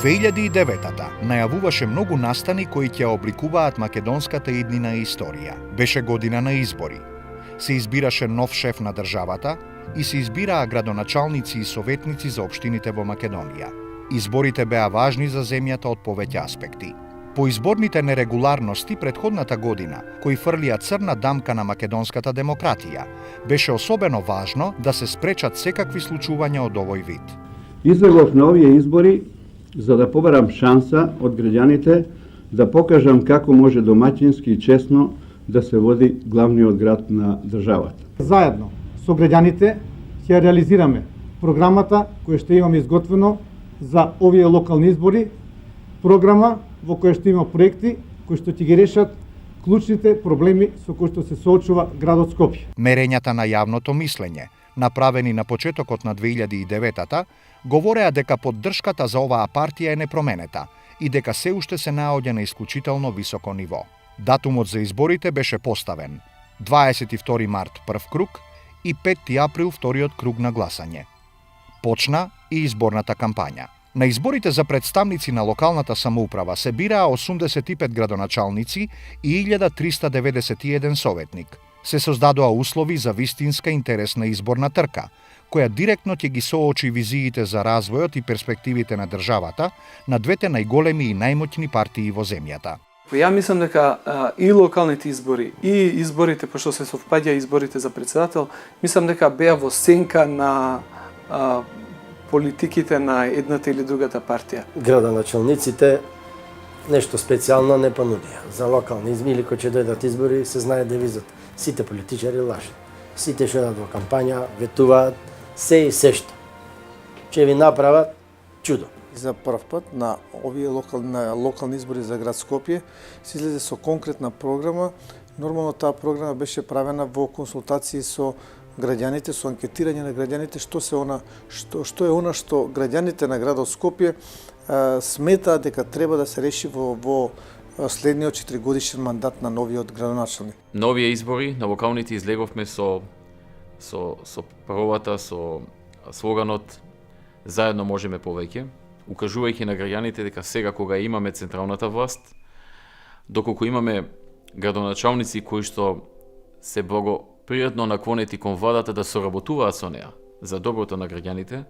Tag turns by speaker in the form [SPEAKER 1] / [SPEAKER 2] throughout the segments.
[SPEAKER 1] 2009-та најавуваше многу настани кои ќе обликуваат македонската иднина и историја. Беше година на избори. Се избираше нов шеф на државата и се избираа градоначалници и советници за општините во Македонија. Изборите беа важни за земјата од повеќе аспекти. По изборните нерегуларности предходната година, кои фрлија црна дамка на македонската демократија, беше особено важно да се спречат секакви случувања од овој вид.
[SPEAKER 2] Излегов на овие избори за да побарам шанса од граѓаните да покажам како може домаќински и честно да се води главниот град на државата.
[SPEAKER 3] Заедно со граѓаните ќе реализираме програмата која што имаме изготвено за овие локални избори, програма во која што има проекти кои што ќе ги решат клучните проблеми со кои што се соочува градот Скопје.
[SPEAKER 1] Мерењата на јавното мислење, направени на почетокот на 2009-та, говореа дека поддршката за оваа партија е непроменета и дека се уште се наоѓа на исклучително високо ниво. Датумот за изборите беше поставен 22 март прв круг и 5 април вториот круг на гласање. Почна и изборната кампања. На изборите за представници на локалната самоуправа се бираа 85 градоначалници и 1391 советник. Се создадоа услови за вистинска интересна изборна трка, која директно ќе ги соочи визиите за развојот и перспективите на државата на двете најголеми и најмоćни партии во земјата.
[SPEAKER 4] Ја мислам дека и локалните избори и изборите, пошто се совпаѓа изборите за председател, мислам дека беа во сенка на политиките на едната или другата партија.
[SPEAKER 5] Градоначалниците нешто специјално не понудија. За локални избори или кои ќе дојдат избори, се знае девизот. Сите политичари лажат. Сите што идат во кампања, ветуваат, се и се што. Ќе ви направат чудо.
[SPEAKER 6] За прв пат на овие локални избори за град Скопје се излезе со конкретна програма. Нормално таа програма беше правена во консултации со граѓаните, со анкетирање на граѓаните, што е она што граѓаните на градот Скопје сметаат дека треба да се реши во следниот 4-годишен мандат на новиот градоначалник.
[SPEAKER 7] На овие избори на локалните излеговме со првата, со слоганот "Заедно можеме повеќе", укажувајќи на граѓаните дека сега кога имаме централната власт, доколку имаме градоначалници кои што се благопријатно наклонети кон владата да соработуваат со неа за доброто на граѓаните,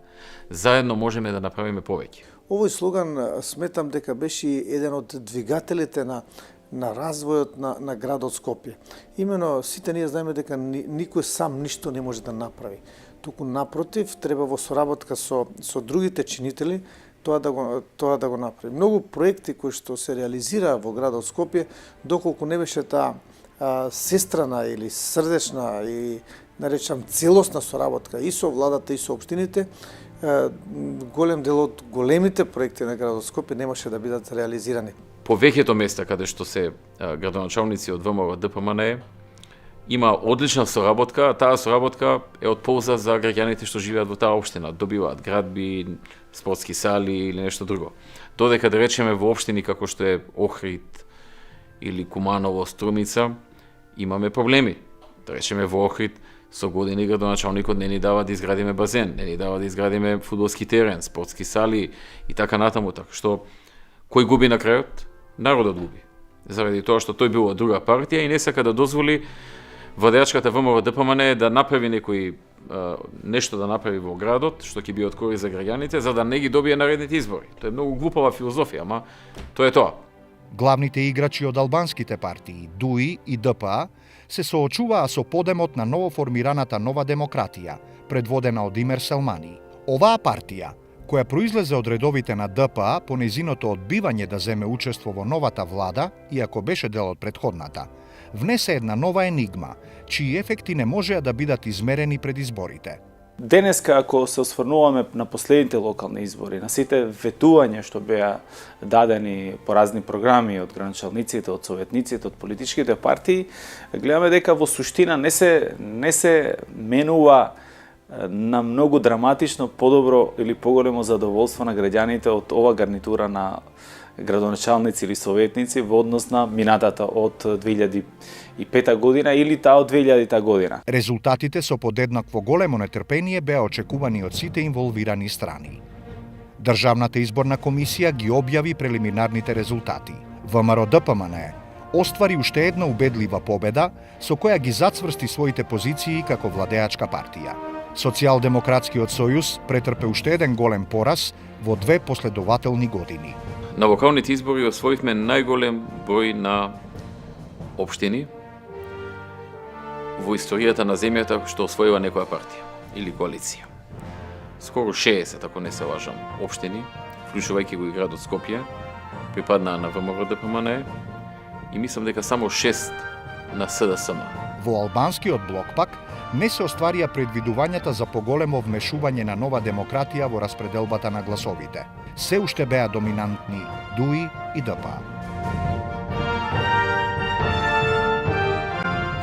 [SPEAKER 7] заедно можеме да направиме повеќе.
[SPEAKER 6] Овој слоган сметам дека беше еден од двигателите на развојот на градот Скопје. Имено сите ние знаеме дека никој сам ништо не може да направи. Туку напротив, треба во соработка со другите чинители тоа да го направи. Многу проекти кои што се реализираа во градот Скопје, доколку не беше таа сестрана или срдечна и наречам целосна соработка и со владата и со општините, голем дел од големите проекти на градот Скопје немаше да бидат реализирани.
[SPEAKER 7] По веќето места каде што се градоначалници од ВМРО ДПМНЕ има одлична соработка, таа соработка е од полза за граѓаните што живеат во таа општина, добиваат градби, спортски сали или нешто друго. Додека да речеме во општини како што е Охрид или Куманово, Струмица, имаме проблеми. Да речеме во Охрид со години градоначалникот не ни дава да изградиме базен, не ни дава да изградиме фудбалски терен, спортски сали и така натаму, така што кој губи на крајот? Народот губи. Заради тоа што тој бил од друга партија и не сака да дозволи владеачката ВМРО ДПМН да направи некои нешто да направи во градот, што ќе биде од корист за граѓаните, за да не ги добие наредните избори. Тоа е многу глупава филозофија, ама тоа е тоа.
[SPEAKER 1] Главните играчи од албанските партии, ДУИ и ДПА, се соочуваа со подемот на новоформираната Нова демократија, предводена од Имер Селмани. Оваа партија, која произлезе од редовите на ДПА по нејзиното одбивање да земе учество во новата влада, иако беше дел од претходната, внесе една нова енигма, чии ефекти не можеа да бидат измерени пред изборите.
[SPEAKER 8] Денеска, ако се осврнуваме на последните локални избори, на сите ветувања што беа дадени по разни програми од граначалниците, од советниците, од политичките партии, гледаме дека во суштина не се менува на многу драматично подобро или поголемо задоволство на граѓаните од ова гарнитура на градоначалници или советници во однос на минатата од 2005 година или таа од 2000 година.
[SPEAKER 1] Резултатите со подеднакво големо нетрпение беа очекувани од сите инволвирани страни. Државната изборна комисија ги објави прелиминарните резултати. ВМРО ДПМН оствари уште една убедлива победа со која ги зацврсти своите позиции како владеачка партија. Социјалдемократскиот сојуз претрпе уште еден голем пораз во 2 последователни години.
[SPEAKER 7] На локалните избори освоивме најголем број на општини во историјата на земјата што освоила некоја партија или коалиција. Скоро 60, ако не се лажам, општини, вклучувајќи го и градот Скопје, припаднаа на ВМРО ДПМН и мислам дека само 6 на СДСМ.
[SPEAKER 1] Во албанскиот блок пак не се остварија предвидувањата за поголемо вмешување на Нова демократија во распределбата на гласовите. Се уште беа доминантни ДУИ и ДПА.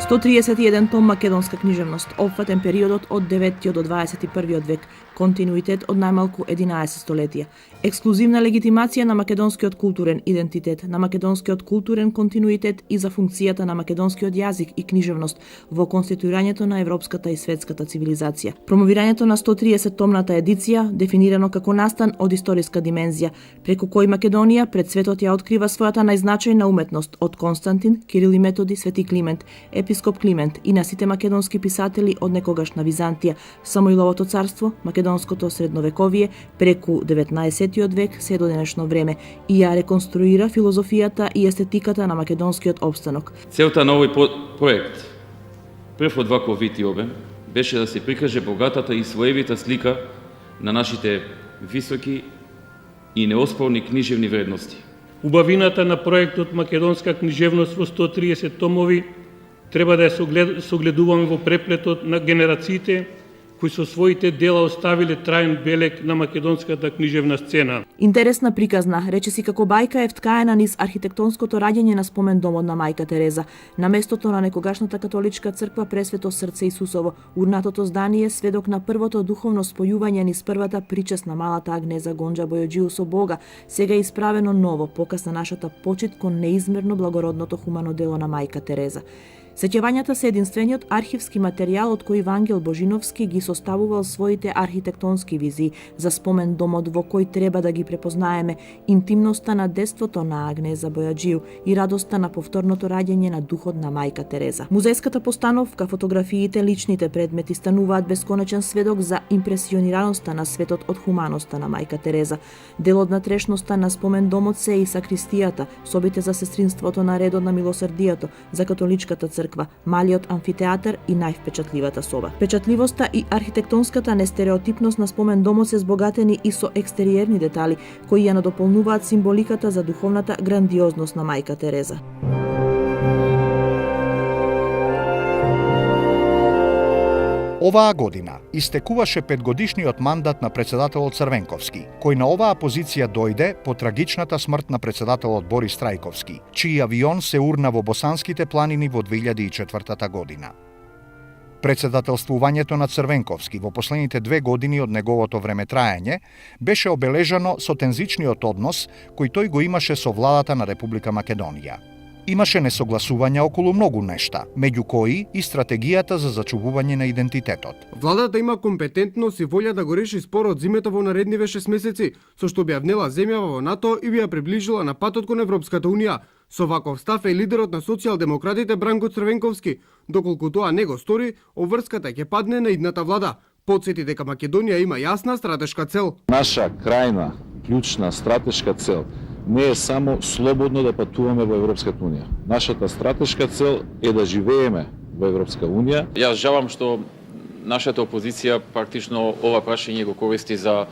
[SPEAKER 9] 131 том македонска книжевност, опфатен периодот од 9 до 21 век, континуитет од најмалку 11 столетија, ексклузивна легитимација на македонскиот културен идентитет, на македонскиот културен континуитет и за функцијата на македонскиот јазик и книжевност во конституирањето на европската и светската цивилизација. Промовирањето на 130 томната едиција, дефинирано како настан од историска димензија, преку кој Македонија пред светот ја открива својата најзначајна уметност од Константин, Кирил и Методи, Свети Климент, епископ Климент и на сите македонски писатели од некогашна Византија, Самоиловото царство, македонското средновековие, преку 19 век се до денешно време и ја реконструира филозофијата и естетиката на македонскиот опстанок.
[SPEAKER 10] Целта на овој проект, прв од ваков вид и обем, беше да се прикаже богатата и своевита слика на нашите високи и неоспорни книжевни вредности.
[SPEAKER 11] Убавината на проектот Македонска книжевност во 130 томови треба да ја согледуваме во преплетот на генерациите кои со своите дела оставиле траен белег на македонската книжевна сцена.
[SPEAKER 9] Интересна приказна, речиси како бајка е вткаена низ архитектонското раѓање на спомен домот на мајка Тереза. На местото на некогашната католичка црква Пресвето срце Исусово, урнатото здание сведок на првото духовно спојување низ првата причест на малата Агнеза Гонџа Бојоџиу со Бога, сега е исправено ново показ на нашата почит кон неизмерно благородното хумано дело на мајка Тереза. Сеќавањата се единствениот архивски материјал од кој Вангел Божиновски ги составувал своите архитектонски визии за спомен домот во кој треба да ги препознаеме интимноста на детството на Агнеза Бојаџију и радоста на повторното раѓање на духот на мајка Тереза. Музејската постановка, фотографиите, личните предмети стануваат бесконечен сведок за импресионираноста на светот од хуманоста на мајка Тереза. Дел од натрешноста на спомен домот се и сакристијата, собите за сестринството на редот на милосрдието, за католичката црква, малиот амфитеатар и највпечатливата соба. Печатливоста и архитектонската нестереотипност на спомен домот се збогатени и со екстериерни детали, кои ја надополнуваат символиката за духовната грандиозност на мајка Тереза.
[SPEAKER 1] Оваа година истекуваше 5-годишниот мандат на председателот Црвенковски, кој на оваа позиција дојде по трагичната смрт на председателот Борис Трајковски, чиј авион се урна во Босанските планини во 2004 година. Председателствувањето на Црвенковски во последните 2 години од неговото времетраење беше обележано со тензичниот однос кој тој го имаше со владата на Република Македонија. Имаше несогласувања околу многу нешта, меѓу кои и стратегијата за зачувување на идентитетот.
[SPEAKER 12] Владата има компетентност и волја да го реши спорот зимата во наредниве 6 месеци, со што би ја внела земјава во НАТО и би ја приближила на патот кон Европската Унија. Со ваков став е лидерот на социјалдемократите Бранко Црвенковски, доколку тоа не го стори, обврската ќе падне на идната влада. Потсети дека Македонија има јасна стратешка цел.
[SPEAKER 13] Наша крајна, клучна стратешка цел не е само слободно да патуваме во Европската Унија. Нашата стратешка цел е да живееме во Европска Унија.
[SPEAKER 7] Јас жалам што нашата опозиција практично ова прашање го користи за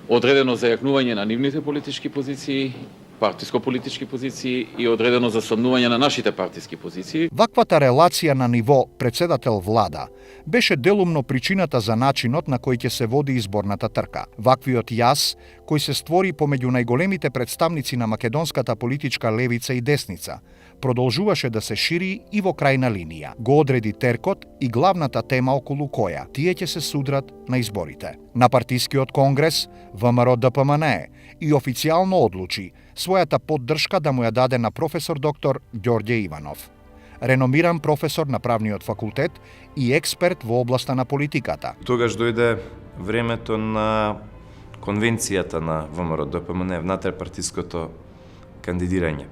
[SPEAKER 7] одредено зајакнување на нивните политички позиции, партиско-политички позиции и одредено за сомнување на нашите партиски позиции.
[SPEAKER 1] Ваквата релација на ниво председател влада беше делумно причината за начинот на кој ќе се води изборната трка. Ваквиот јас, кој се створи помеѓу најголемите представници на македонската политичка левица и десница, продолжуваше да се шири и во крајна линија. Го одреди теркот и главната тема околу која тие ќе се судрат на изборите. На партискиот конгрес ВМРО ДПМНЕ и официјално одлучи својата поддршка да му ја даде на професор доктор Ѓорѓе Иванов, реномиран професор на правниот факултет и експерт во областа на политиката.
[SPEAKER 14] Тогаш дојде времето на конвенцијата на ВМРО ДПМНЕ, внатрешпартиското кандидирање.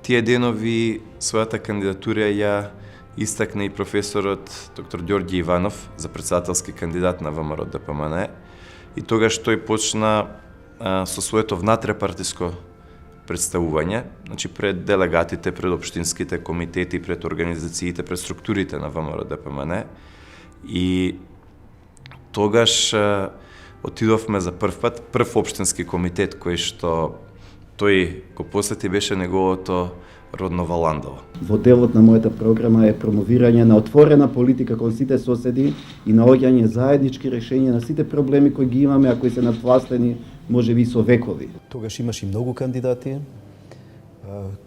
[SPEAKER 14] Тие денови својата кандидатура ја истакна и професорот доктор Ѓорѓе Иванов за председателски кандидат на ВМРО ДПМНЕ и тогаш тој почна со своето внатрешпартиско представување, значи пред делегатите, пред општинските комитети, пред организациите, пред структурите на ВМРО ДПМНЕ и тогаш отидовме за прв општински комитет кој што тој го посети беше неговото родно Валандово.
[SPEAKER 2] Во делот на мојата програма е промовирање на отворена политика кон сите соседи и наоѓање заеднички решенија на сите проблеми кои ги имаме, а кои се надвластени можеби со векови.
[SPEAKER 15] Тогаш имаше и многу кандидати.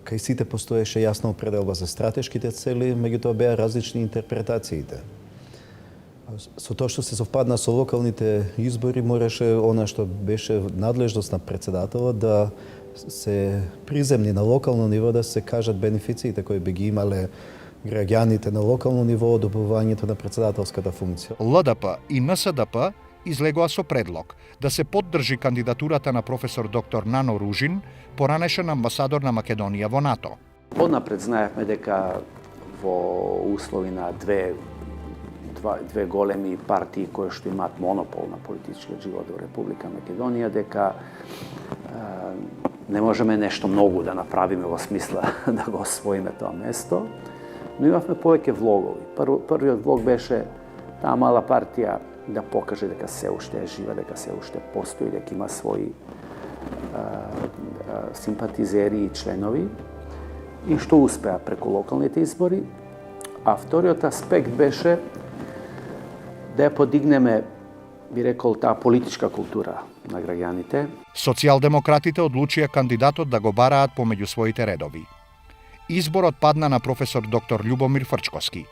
[SPEAKER 15] Кај сите постоеше јасна определба за стратешките цели, меѓутоа беа различни интерпретациите. Со тоа што се совпадна со локалните избори, мораше она што беше надлежност на председателот да се приземни на локално ниво, да се кажат бенефициите кои би ги имале граѓаните на локално ниво од добивањето на председателската функција.
[SPEAKER 1] ЛДП и НСДП излегоа со предлог да се поддржи кандидатурата на професор доктор Нано Ружин, поранешен амбасадор на Македонија во НАТО.
[SPEAKER 16] Однапред знаевме дека во услови на две големи партии кои што имаат монопол на политичкиот живот во Република Македонија, дека не можеме нешто многу да направиме во смисла да го освоиме тоа место, но имавме повеќе влогови. Првиот влог беше таа мала партија да покаже дека се уште е жива, дека се уште постои, дека има своји симпатизери и членови и што успеа преку локалните избори. А вториот аспект беше да ја подигнеме, би рекол, таа политичка култура на граѓаните.
[SPEAKER 1] Социјалдемократите одлучија кандидатот да го бараат помеѓу своите редови. Изборот падна на професор доктор Љубомир Фрчковски,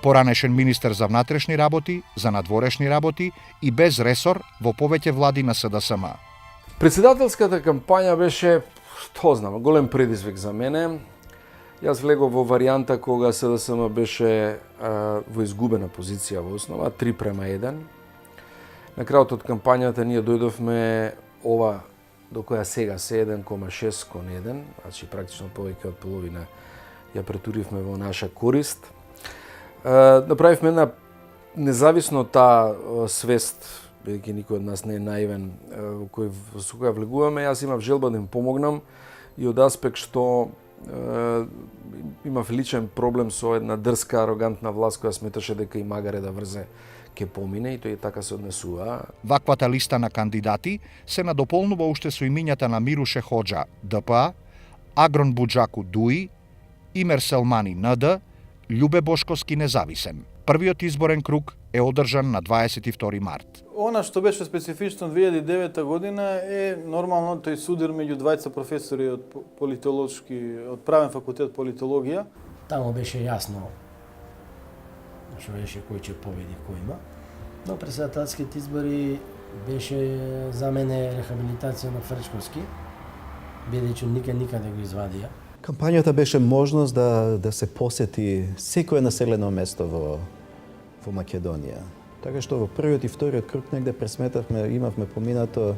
[SPEAKER 1] поранешен министер за внатрешни работи, за надворешни работи и без ресор во повеќе влади на СДСМ.
[SPEAKER 17] Председателската кампања беше, што знам, голем предизвик за мене. Јас влегов во варијанта кога СДСМ беше во изгубена позиција во основа, 3:1. На крајот од кампањата ние дојдовме ова до која сега се 1,6 кон 1, значи практично повеќе од половина ја претуривме во наша корист. Направивме една, независно од таа свест, бидејќи никој од нас не е наивен, со која влегуваме, јас имав желба да им помогнам и од аспект што имав личен проблем со една дрска, арогантна власт која сметаше дека и магаре да врзе ке помине и тој така се однесува.
[SPEAKER 1] Ваквата листа на кандидати се надополнува уште со имињата на Мируше Хоџа ДПА, Агрон Буџаку ДУИ, Имер Селмани НД, Љубе Бошковски независен. Првиот изборен круг е одржан на 22 март.
[SPEAKER 4] Она што беше специфично 2009 година е нормално тој судир меѓу двајца професори од од правен факултет политологија.
[SPEAKER 5] Таму беше јасно што беше кој ќе победи, кој има. Но председателските избори беше за мене рехабилитација на Фрчковски, бидејќи никаде го извадија.
[SPEAKER 15] Кампањата беше можност да се посети секое населено место во Македонија. Така што во првиот и вториот круг негде пресметавме, имавме поминато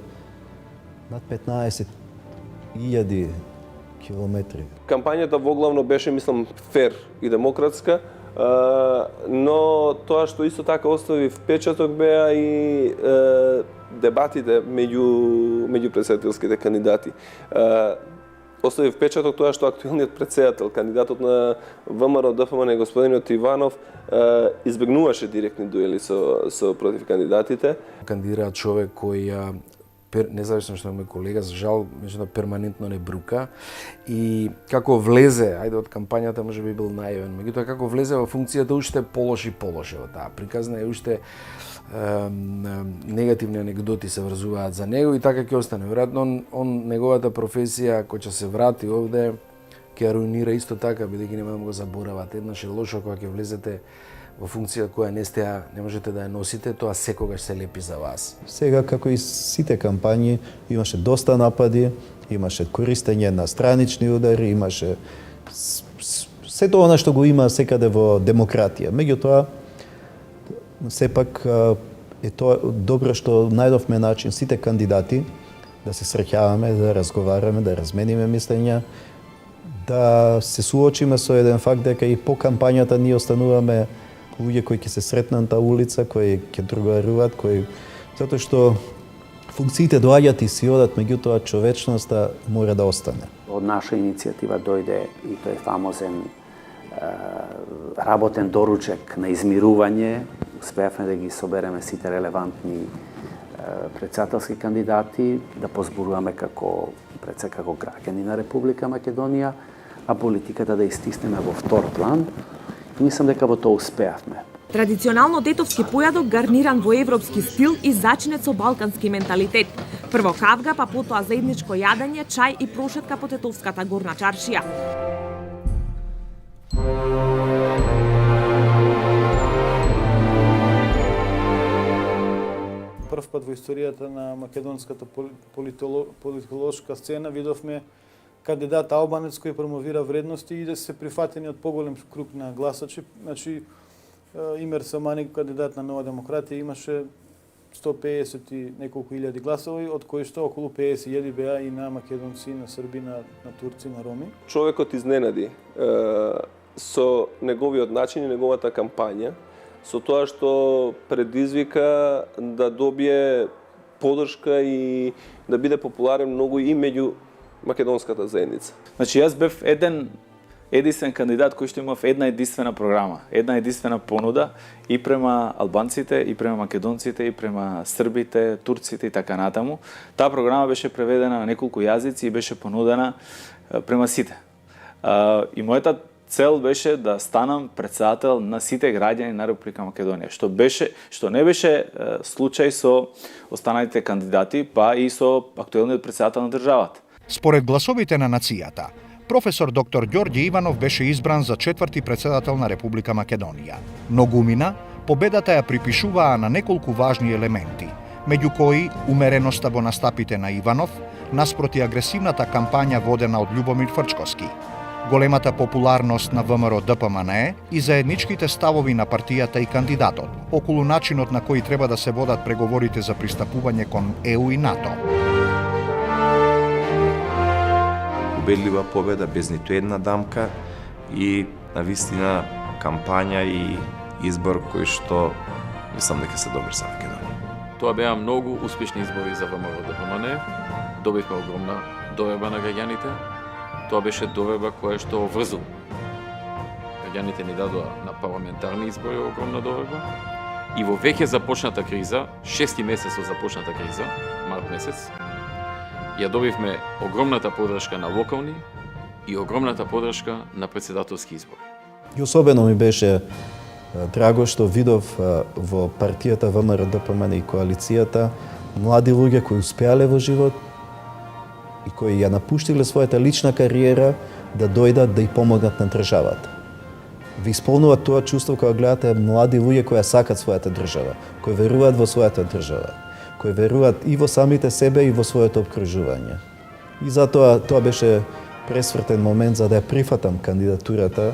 [SPEAKER 15] над 15.000 километри.
[SPEAKER 18] Кампањата воглавно беше, мислам, фер и демократска, но тоа што исто така остави впечаток беа и дебатите меѓу претседателските кандидати. Остави впечаток тоа што актуелниот претседател, кандидатот на ВМРО ДПМН господинот Иванов, избегнуваше директни дуели со против кандидатите.
[SPEAKER 17] Кандидира човек кој независно што е колега, за жал, перманентно не брука и како влезе, ајде од кампањата може би бил наивен, меѓутоа како влезе во функцијата уште полоши во таа приказна и уште негативни анегдоти се врзуваат за него и така ќе остане. Веројатно неговата професија која ќе се врати овде ќе руинира исто така, бидејќи нема да го заборават. Еднаш е лошо кога ќе влезете во функција која не можете да ја носите, тоа секогаш се лепи за вас.
[SPEAKER 15] Сега, како и сите кампањи, имаше доста напади, имаше користење на странични удари, имаше се тоа што го има секаде во демократија. Меѓутоа, сепак е тоа добро што најдовме начин сите кандидати да се среќаваме, да разговараме, да размениме мислења, да се суочиме со еден факт дека и по кампањата ние остануваме луѓе кои ќе се сретнат на улица, кои ќе другаруваат, затоа што функциите доаѓаат и си одат, меѓутоа човечноста мора да остане.
[SPEAKER 16] Од наша иницијатива дојде и тој фамозен работен доручек на измирување. Успеавме да ги собереме сите релевантни претседателски кандидати, да позборуваме како граѓани на Република Македонија, а политиката да истиснеме во втор план. Мислам дека во тоа успеавме.
[SPEAKER 9] Традиционално детовски појадок гарниран во европски стил и зачинет со балкански менталитет. Прво кавга, па потоа заедничко јадење, чај и прошетка по тетовската горна чаршија.
[SPEAKER 19] Прв пат во историјата на македонската политолошка сцена видовме кандидат албанец кој промовира вредности и да се прифатени од поголем круг на гласачи. Значи, Имер Самани, кандидат на Нова демократија, имаше 150 и неколку илјади гласови, од кои што околу 50.000 беа и на македонци, на срби, на турци, на роми.
[SPEAKER 18] Човекот изненади со неговиот начин и неговата кампања, со тоа што предизвика да добие подршка и да биде популарен многу и меѓу македонската заедница.
[SPEAKER 8] Значи, јас бев единствен кандидат кој што имав една единствена програма, една единствена понуда и према албанците, и према македонците, и према србите, турците и така натаму. Таа програма беше преведена на неколку јазици и беше понудена према сите. И мојата цел беше да станам претседател на сите граѓани на Република Македонија, што не беше случај со останалите кандидати, па и со актуелниот претседател на државата.
[SPEAKER 1] Според гласовите на нацијата, професор доктор Ѓорѓе Иванов беше избран за 4ти претседател на Република Македонија. Многумина, победата ја припишуваа на неколку важни елементи, меѓу кои умереноста во настапите на Иванов, наспроти агресивната кампања водена од Љубомир Фрчковски, големата популарност на ВМРО ДПМН и заедничките ставови на партијата и кандидатот околу начинот на кој треба да се водат преговорите за пристапување кон ЕУ и НАТО.
[SPEAKER 14] Убедлива победа без ниту една дамка и навистина кампања и избор кој што мислам дека се добри за Македонија.
[SPEAKER 7] Тоа беа многу успешни избори за ВМРО ДПМН. Добивме огромна доверба на граѓаните. Тоа беше доверба која што врзу. Граѓаните ни дадоа на парламентарни избори огромна доверба. И во веќе започната криза, 6 месец од започната криза, март месец, ја добивме огромната поддршка на локални и огромната поддршка на претседателски избори.
[SPEAKER 15] И особено ми беше драго што видов во партијата ВМРО ДПМН и коалицијата млади луѓе кои успеале во живот и кои ја напуштиле својата лична кариера да дојдат да ја помогнат на државата. Ви исполнуваат тоа чувство кога гледате млади луѓе кои сакат својата држава, кои веруваат во својата држава, кои веруваат и во самите себе и во своето обкружување. И затоа тоа беше пресвртен момент за да ја прифатам кандидатурата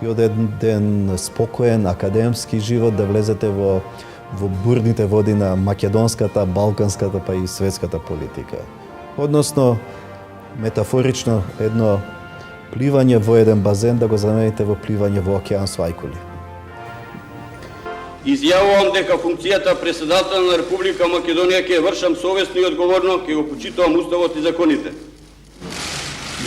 [SPEAKER 15] и од еден спокоен академски живот да влезете во бурните води на македонската, балканската па и светската политика. Односно, метафорично едно пливање во еден базен да го замените во пливање во океан со ајкули.
[SPEAKER 20] Изјавувам дека функцијата председател на Република Македонија ќе вршам совесно и одговорно, ќе го почитувам уставот и законите.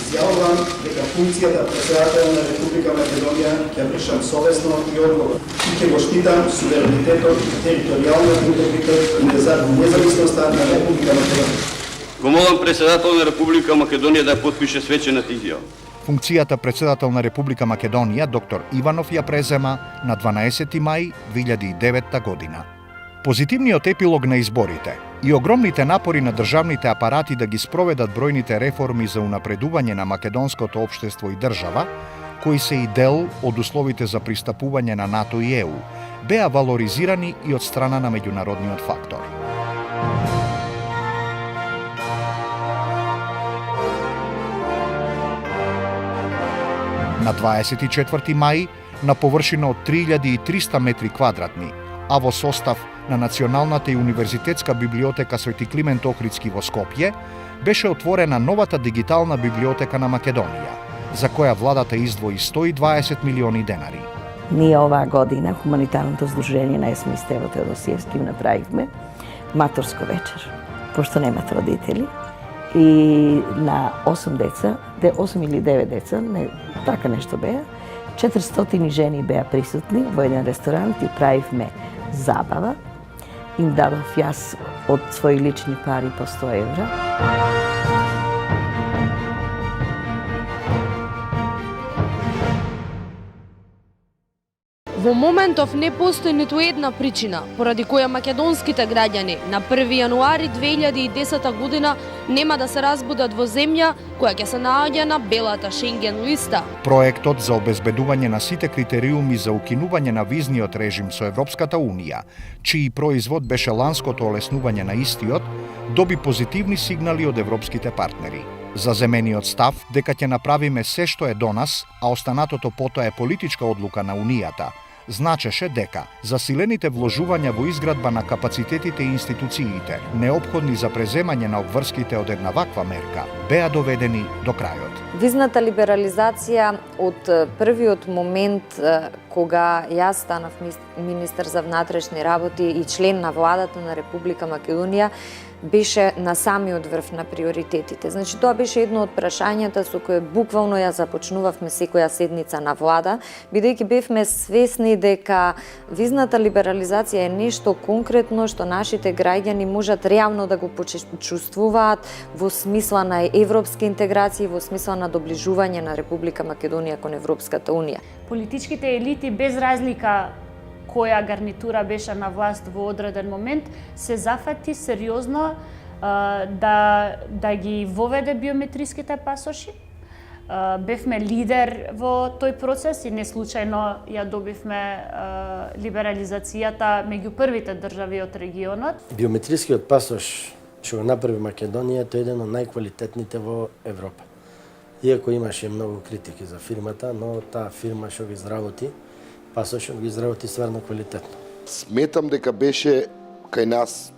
[SPEAKER 21] Изјавувам дека функцијата председател на Република Македонија ќе вршам совесно и одговорно и ќе го штитам суверенитетот, територијалниот интегритет и независноста на Република Македонија.
[SPEAKER 20] Го молам председател на Република Македонија да подпише свечената изјава.
[SPEAKER 1] Функцијата председател на Република Македонија, доктор Иванов ја презема на 12 мај 2009 година. Позитивниот епилог на изборите и огромните напори на државните апарати да ги спроведат бројните реформи за унапредување на македонското општество и држава, кои се и дел од условите за пристапување на НАТО и ЕУ, беа валоризирани и од страна на меѓународниот фактор. На 24 мај, на површина од 3300 метри квадратни, а во состав на Националната и универзитетска библиотека Свети Климент Охридски во Скопје, беше отворена новата дигитална библиотека на Македонија, за која владата издвои 120 милиони денари.
[SPEAKER 22] Ние оваа година, Хуманитарното здружение на Есма и Стево Теодосиевски, направивме маторско вечер, пошто немат родители. И на 8 деца, 8 или 9 деца, не, така нешто беа, 400 жени беа присутни во еден ресторант и правивме забава. Им дадов јас од своји лични пари по 100 евра.
[SPEAKER 23] Во моментов не постои ниту една причина поради која македонските граѓани на 1 јануари 2010 година нема да се разбудат во земја која ќе се наоѓа на белата Шенген листа.
[SPEAKER 1] Проектот за обезбедување на сите критериуми за укинување на визниот режим со Европската Унија, чиј производ беше ланското олеснување на истиот, доби позитивни сигнали од европските партнери. Заземениот став дека ќе направиме се што е до нас, а останатото потоа е политичка одлука на Унијата, значеше дека засилените вложувања во изградба на капацитетите и институциите, неопходни за преземање на обврските од една ваква мерка, беа доведени до крајот.
[SPEAKER 24] Визната либерализација од првиот момент кога јас станав министер за внатрешни работи и член на владата на Република Македонија, беше на самиот врв на приоритетите. Значи, тоа беше едно од прашањата со кое буквално ја започнувавме секоја седница на влада, бидејќи бевме свесни дека визната либерализација е нешто конкретно што нашите граѓани можат реално да го почувствуваат во смисла на европски интеграции, во смисла на доближување на Република Македонија кон Европската Унија.
[SPEAKER 25] Политичките елити, без разлика која гарнитура беше на власт во одреден момент, се зафати сериозно да ги воведе биометриските пасоши. Бевме лидер во тој процес и не случајно ја добивме либерализацијата меѓу првите држави од регионот.
[SPEAKER 5] Биометрискиот пасош што го направи Македонија, тој е еден од најквалитетните во Европа. Иако имаше многу критики за фирмата, но таа фирма што ги изработи пасошот ги изработи стварно квалитетно.
[SPEAKER 26] Сметам дека беше кај нас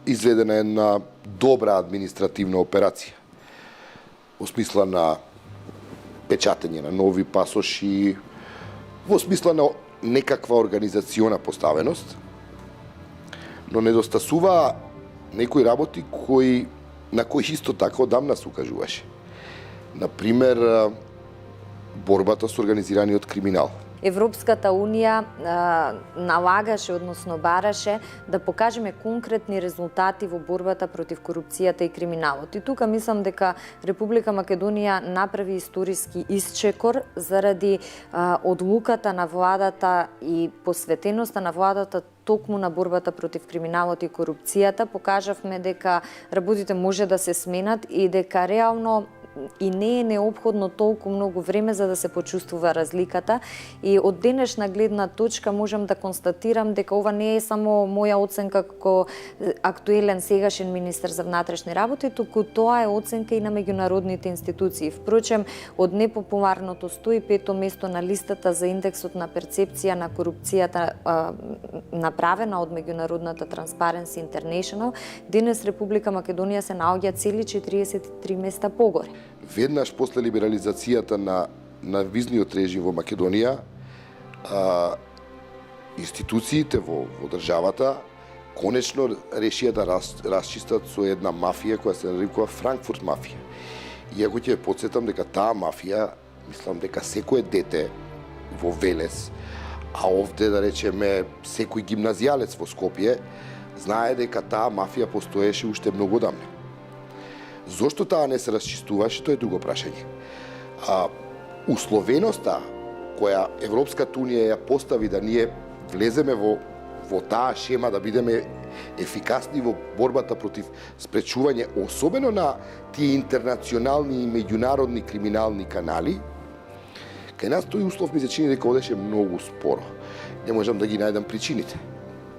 [SPEAKER 26] изведена една добра административна операција. Во смисла на печатење на нови пасоши, во смисла на некаква организациона поставеност, но недостасува некои работи на кои исто така одамна се укажуваше. Например, борбата со организираниот криминал.
[SPEAKER 24] Европската Унија налагаше, односно бараше да покажеме конкретни резултати во борбата против корупцијата и криминалот. И тука мислам дека Република Македонија направи историски исчекор заради одлуката на владата и посветеноста на владата токму на борбата против криминалот и корупцијата. Покажавме дека работите може да се сменат и дека реално и не е неопходно толку многу време за да се почувствува разликата. И од денешна гледна точка можам да констатирам дека ова не е само моја оценка како актуелен сегашен министер за внатрешни работи, туку тоа е оценка и на меѓународните институции. Впрочем, од непопуларното 105-то место на листата за индексот на перцепција на корупцијата направена од меѓународната Transparency International, денес Република Македонија се наоѓа цели 43 места погоре.
[SPEAKER 26] Веднаш после либерализацијата на визниот режим во Македонија, институциите во државата конечно решија да расчистат со една мафија која се нарекува Франкфурт мафија. Иако ќе потсетам дека таа мафија, мислам дека секое дете во Велес, а овде да речеме секој гимназијалец во Скопје, знае дека таа мафија постоеше уште многу одамна. Зошто таа не се расчистуваше, тоа е друго прашање. Условеноста која Европската унија ја постави да ние влеземе во таа шема да бидеме ефикасни во борбата против спречување, особено на тие интернационални и меѓународни криминални канали, кај нас тој услов ми се чини дека одеше многу споро. Не можам да ги најдам причините.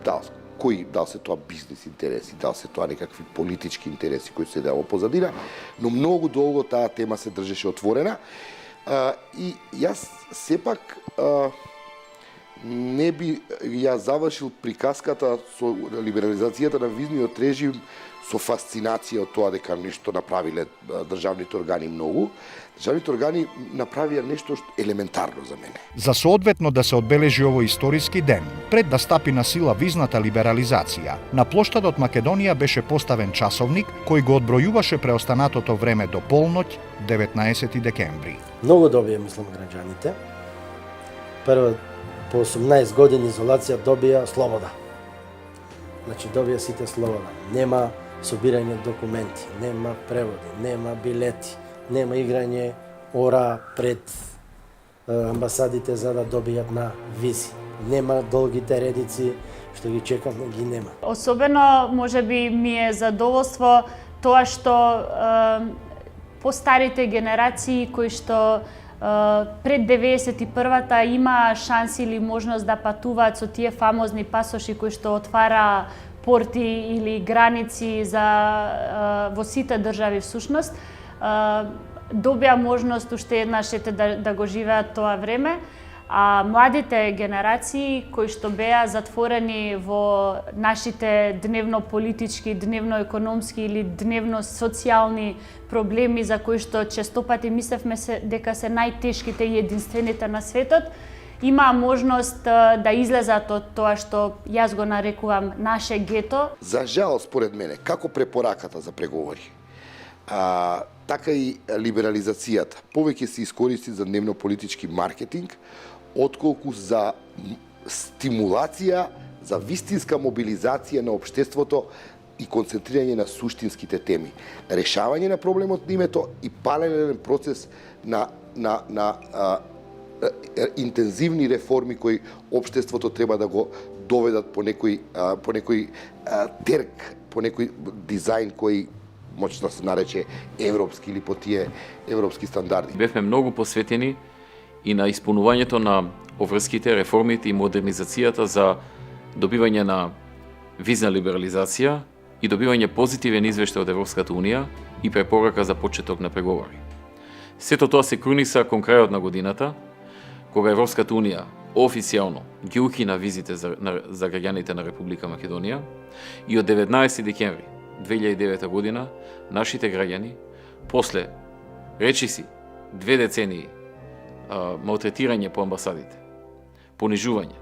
[SPEAKER 26] Дал се тоа бизнес интереси, дал се тоа некакви политички интереси кои се деа позадина, но многу долго таа тема се држеше отворена. И јас сепак не би ја завршил приказката со либерализацијата на визниот режим со фасцинација од тоа дека нешто направиле државните органи многу. Државните органи направија нешто елементарно за мене.
[SPEAKER 1] За соодветно да се одбележи овој историски ден, пред да стапи на сила визната либерализација, на плоштадот Македонија беше поставен часовник кој го одбројуваше преостанатото време до полноќ 19 декември.
[SPEAKER 5] Многу добија, мислам, граѓаните. Прво, по 18 години изолација добија слобода. Значи, добија сите слобода. Нема собирање документи, нема преводи, нема билети, нема играње ора пред амбасадите за да добијат на визи. Нема долгите редици што ги чекам, ги нема.
[SPEAKER 25] Особено, можеби, ми е задоволство тоа што постарите генерации кои што пред 91-та има шанси или можност да патуваат со тие фамозни пасоши кои што отвара порти или граници во сите држави всушност, добија можност уште еднаш да го живеат тоа време, а младите генерации кои што беа затворени во нашите дневно-политички, дневно-економски или дневно-социјални проблеми за кои што честопати мислевме дека се најтешките и единствените на светот, има можност да излезат од тоа што јас го нарекувам наше гето.
[SPEAKER 26] За жал, според мене, како препораката за преговори, така и либерализацијата повеќе се искористи за дневно-политички маркетинг, отколку за стимулација, за вистинска мобилизација на општеството и концентрирање на суштинските теми. Решавање на проблемот на името и паралелен процес на интензивни реформи кои општеството треба да го доведат по некој терк, по некој дизајн кој може да се нарече европски или по тие европски стандарди.
[SPEAKER 7] Бевме многу посветени и на исполнувањето на обврските, реформите и модернизацијата за добивање на визна либерализација и добивање позитивен извештај од Европската Унија и препорака за почеток на преговори. Сето тоа се круниса кон крајот на годината, кога Европската Унија официјално ги укина визите за граѓаните на Република Македонија и од 19 декември 2009 година нашите граѓани, после речиси 2 децении малтретирање по амбасадите, понижување,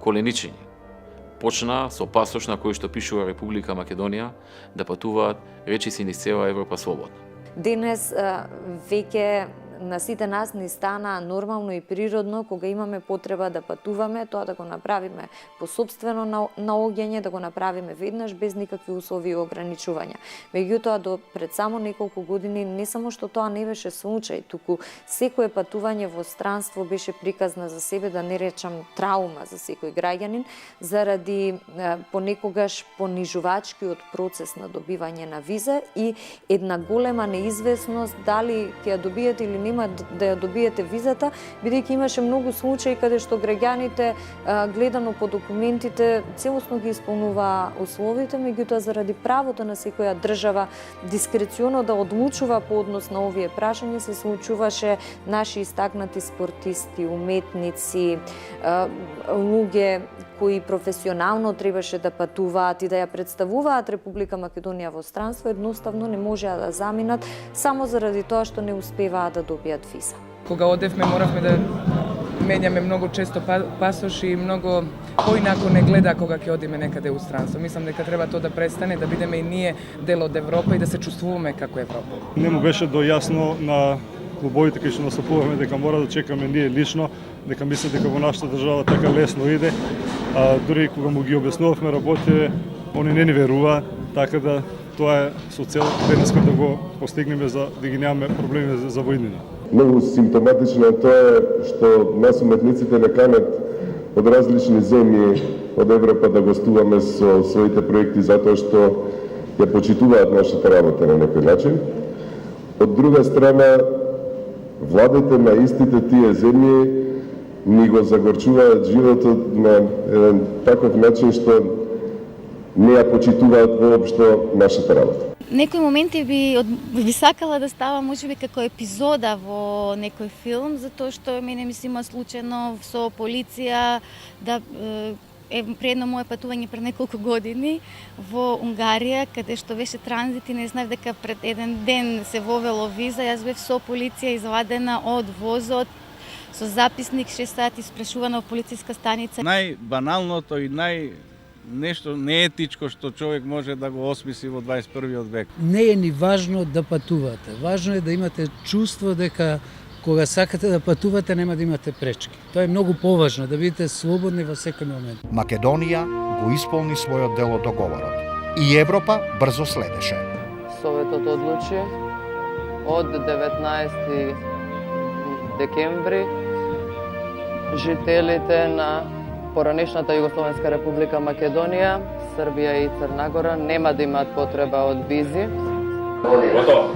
[SPEAKER 7] коленичење, почнаа со пасош на кој што пишува Република Македонија да патуваат речиси низ цела Европа слободно.
[SPEAKER 24] Денес веќе на сите нас ни стана нормално и природно кога имаме потреба да патуваме, тоа да го направиме по сопствено наоѓање, да го направиме веднаш без никакви услови и ограничувања. Меѓутоа, до пред само неколку години не само што тоа не беше случај, туку секое патување во странство беше приказна за себе, да не речам траума за секој граѓанин, заради понекогаш понижувачкиот процес на добивање на виза и една голема неизвестност дали ќе ја добиете или нема да ја добиете визата, бидејќи имаше многу случаи каде што граѓаните гледано по документите целосно ги исполнуваа условите, меѓутоа заради правото на секоја држава дискреционо да одлучува по однос на овие прашања се случуваше наши истакнати спортисти, уметници, луѓе кои професионално требаше да патуваат и да ја представуваат Република Македонија во странство, едноставно не можеа да заминат само заради тоа што не успеваат да добијат виза.
[SPEAKER 3] Кога одевме моравме да менјаме многу често пасоши и многу поинако не гледа кога ќе одиме некаде у странство. Мислам дека треба тоа да престане, да бидеме и ние дел од Европа и да се чувствуваме како Европа.
[SPEAKER 6] Не му беше дојасно на клубовите кај што настапуваме дека мора да чекаме ние лично, дека мислат дека во нашата држава така лесно иде, а дури кога му ги објаснувавме работите, они не ни веруваат, така да тоа е со цел денеска да го постигнеме за да ги немаме проблеми за војнина.
[SPEAKER 10] Многу симптоматично е тоа што нас уметниците не канат од различни земји од Европа да гостуваме со своите проекти затоа што ја почитуваат нашата работа на некој начин. Од друга страна, владите на истите тие земји ни го загорчуваат животот на еден таков начин што не ја почитуваат воопшто нашата работа.
[SPEAKER 11] Некои моменти би сакала да става можеби како епизода во некој филм, затоа што мене ми се има случајно со полиција да предно мое патување пред неколку години во Унгарија, каде што беше транзит и не знаев дека пред еден ден се вовело виза, јас бев со полиција извадена од возот со записник 6 сати спрашувана во полициска станица.
[SPEAKER 12] Најбаналното и нешто неетичко што човек може да го осмисли во 21. век.
[SPEAKER 13] Не е ни важно да патувате. Важно е да имате чувство дека кога сакате да патувате нема да имате пречки. Тоа е многу поважно, да бидете слободни во секој момент.
[SPEAKER 1] Македонија го исполни својот дел од договорот. И Европа брзо следеше.
[SPEAKER 27] Советот одлучи од 19 декември жителите на поранешната Југословенска република Македонија, Србија и Црна Гора нема да имаат потреба од визи.
[SPEAKER 12] Готово.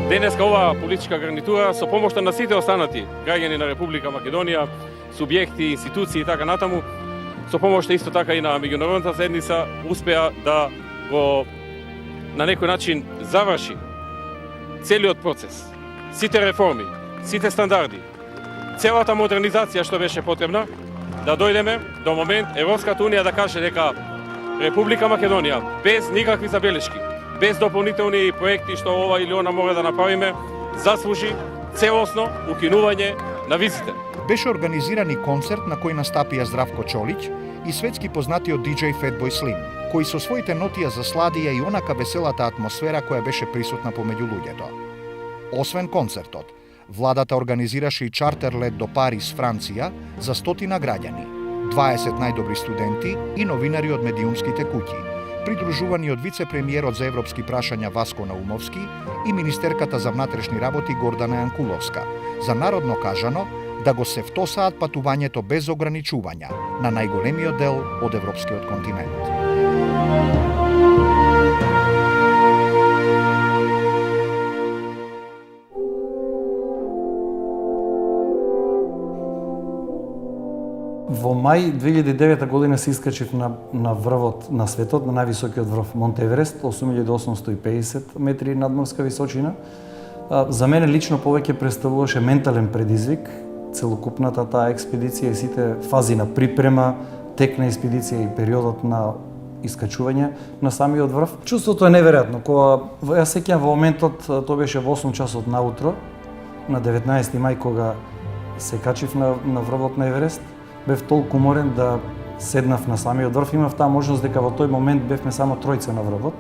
[SPEAKER 12] Денеска оваа политичка гарнитура со помошта на сите останати граѓани на Република Македонија, субјекти, институции и така натаму, со помошта исто така и на меѓународната заедница успеа да го на некој начин заврши целиот процес, сите реформи, сите стандарди, целата модернизација што беше потребна, да дојдеме до момент Европската унија да каже дека Република Македонија без никакви забелешки, без дополнителни проекти што ова или она мора да направиме, заслужи целосно укинување на визите.
[SPEAKER 1] Беше организиран и концерт на кој настапија Здравко Чолич и светски познатиот диџеј Fatboy Slim, кои со своите нотија засладија и онака веселата атмосфера која беше присутна помеѓу луѓето. Освен концертот, владата организираше и чартер лет до Париз, Франција, за 100 граѓани, 20 најдобри студенти и новинари од медиумските куќи, придружувани од вице-премиерот за европски прашања Васко Наумовски и министерката за внатрешни работи Гордана Јанкуловска, за народно кажано, да го се втосаат патувањето без ограничувања на најголемиот дел од европскиот континент.
[SPEAKER 28] Во мај 2009 година се искачив на врвот на светот, на највисокиот врв Монте Еверест, 8850 метри надморска височина. За мене лично повеќе представуваше ментален предизвик, целокупната таа експедиција и сите фази на припрема, тек на експедиција и периодот на искачување на самиот врв. Чувството е неверојатно. Кога јас сеќавам во моментот, тоа беше во 8 часот наутро, на 19 мај кога се качив на врвот на Еверест, бев толку уморен да седнав на самиот врв. Имав таа можност дека во тој момент бевме само тројца на врвот.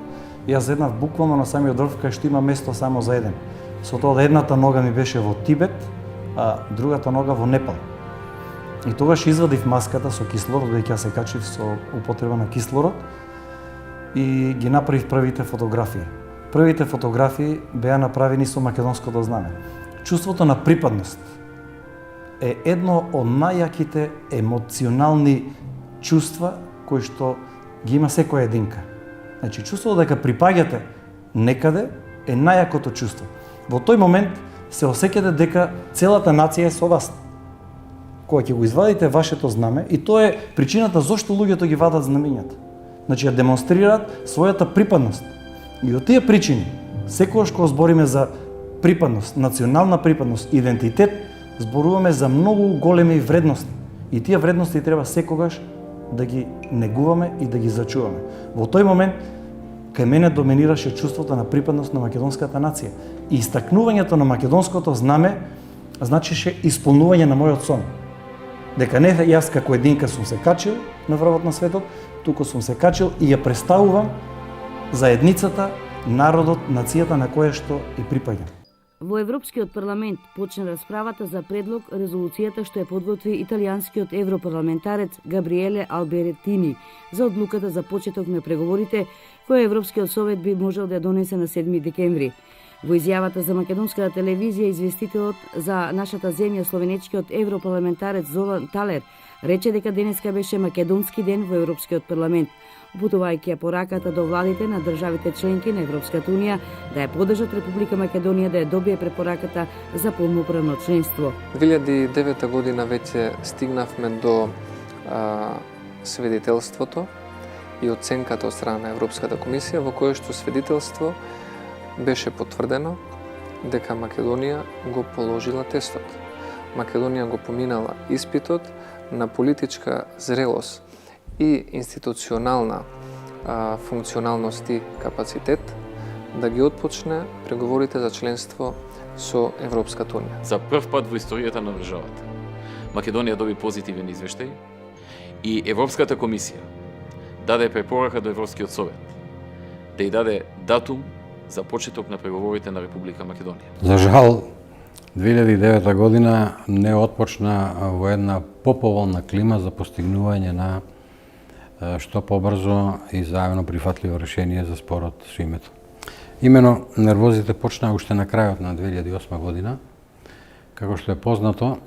[SPEAKER 28] Јас седнав буквално на самиот врв кај што има место само за еден. Со тоа да едната нога ми беше во Тибет, а другата нога во Непал. И тогаш извадив маската со кислород, бидејќи се качив со употреба на кислород и ги направив првите фотографии. Првите фотографии беа направени со македонското знаме. чувството на припадност е едно од најаките емоционални чувства кои што ги има секоја единка. Значи, чувството дека припаѓате некаде е најакото чувство. Во тој момент се осеќате дека целата нација е со вас. Кога ќе го извадите вашето знаме, и тоа е причината зошто луѓето ги вадат знамењата. Значи, ја демонстрираат својата припадност. И од тие причини, секогаш кога збориме за припадност, национална припадност, идентитет, зборуваме за многу големи вредности. И тие вредности треба секогаш да ги негуваме и да ги зачуваме. Во тој момент, кај мене доминираше чувството на припадност на македонската нација. И истакнувањето на македонското знаме значеше исполнување на мојот сон. Дека не јас како единка сум се качил на врвот на светот, туку сум се качил и ја представувам заедницата, народот, нацијата на која што и припаѓам.
[SPEAKER 2] Во Европскиот парламент почна расправата за предлог резолуцијата што ја подготви италијанскиот европарламентарец Габриеле Алберетини за одлуката за почеток на преговорите која Европскиот совет би можел да ја донесе на 7 декември. Во изјавата за македонската телевизија известителот за нашата земја словенечкиот европарламентарец Золан Талер рече дека денеска беше македонски ден во Европскиот парламент, упутувајќи ја пораката до владите на државите членки на Европската унија да ја поддржат Република Македонија да ја добие препораката за полноправно членство.
[SPEAKER 4] 2009 година веќе стигнавме до свидетелството и оценката од страна на Европската комисија, во кое што свидетелство беше потврдено дека Македонија го положила тестот. Македонија го поминала испитот на политичка зрелост и институционална функционалност и капацитет да ги отпочне преговорите за членство со Европската унија.
[SPEAKER 7] За прв пат во историјата на државата Македонија доби позитивен извештај и Европската комисија даде препорака до Европскиот совет да ја даде датум за почеток на преговорите на Република Македонија.
[SPEAKER 8] За жал, 2009 година не отпочна во една поповолна клима за постигнување на што побрзо и заедно прифатливо решение за спорот со името. Имено, нервозите почнаа уште на крајот на 2008 година, како што е познато,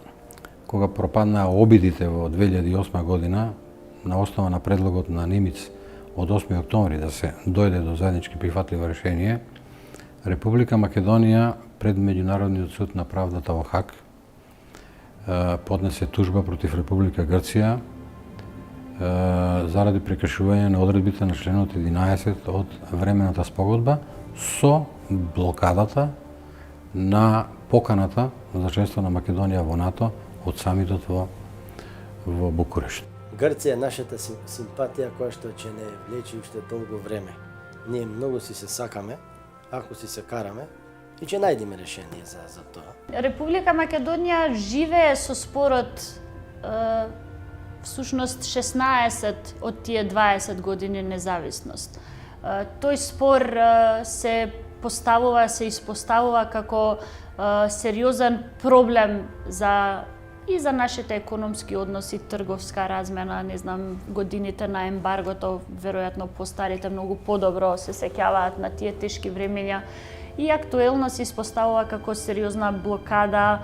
[SPEAKER 8] кога пропаднаа обидите во 2008 година на основа на предлогот на Нимиц од 8 октомври да се дојде до заеднички прифатливо решение, Република Македонија пред Меѓународниот суд на правдата во Хаг поднесе тужба против Република Грција заради прекршување на одредбите на членот 11 од времената спогодба со блокадата на поканата за членство на Македонија во НАТО од самитот во Букурешт.
[SPEAKER 5] Грција е нашата симпатија која што ќе не влечи уште долго време. Ние многу си се сакаме, ако си се караме, и ќе најдеме решение за тоа.
[SPEAKER 25] Република Македонија живее со спорот всушност 16 од тие 20 години независност. Тој спор се испоставува како сериозен проблем и за нашите економски односи, трговска размена, не знам, годините на ембаргото, веројатно постарите многу подобро се сеќаваат на тие тешки времења, и актуелно се испоставува како сериозна блокада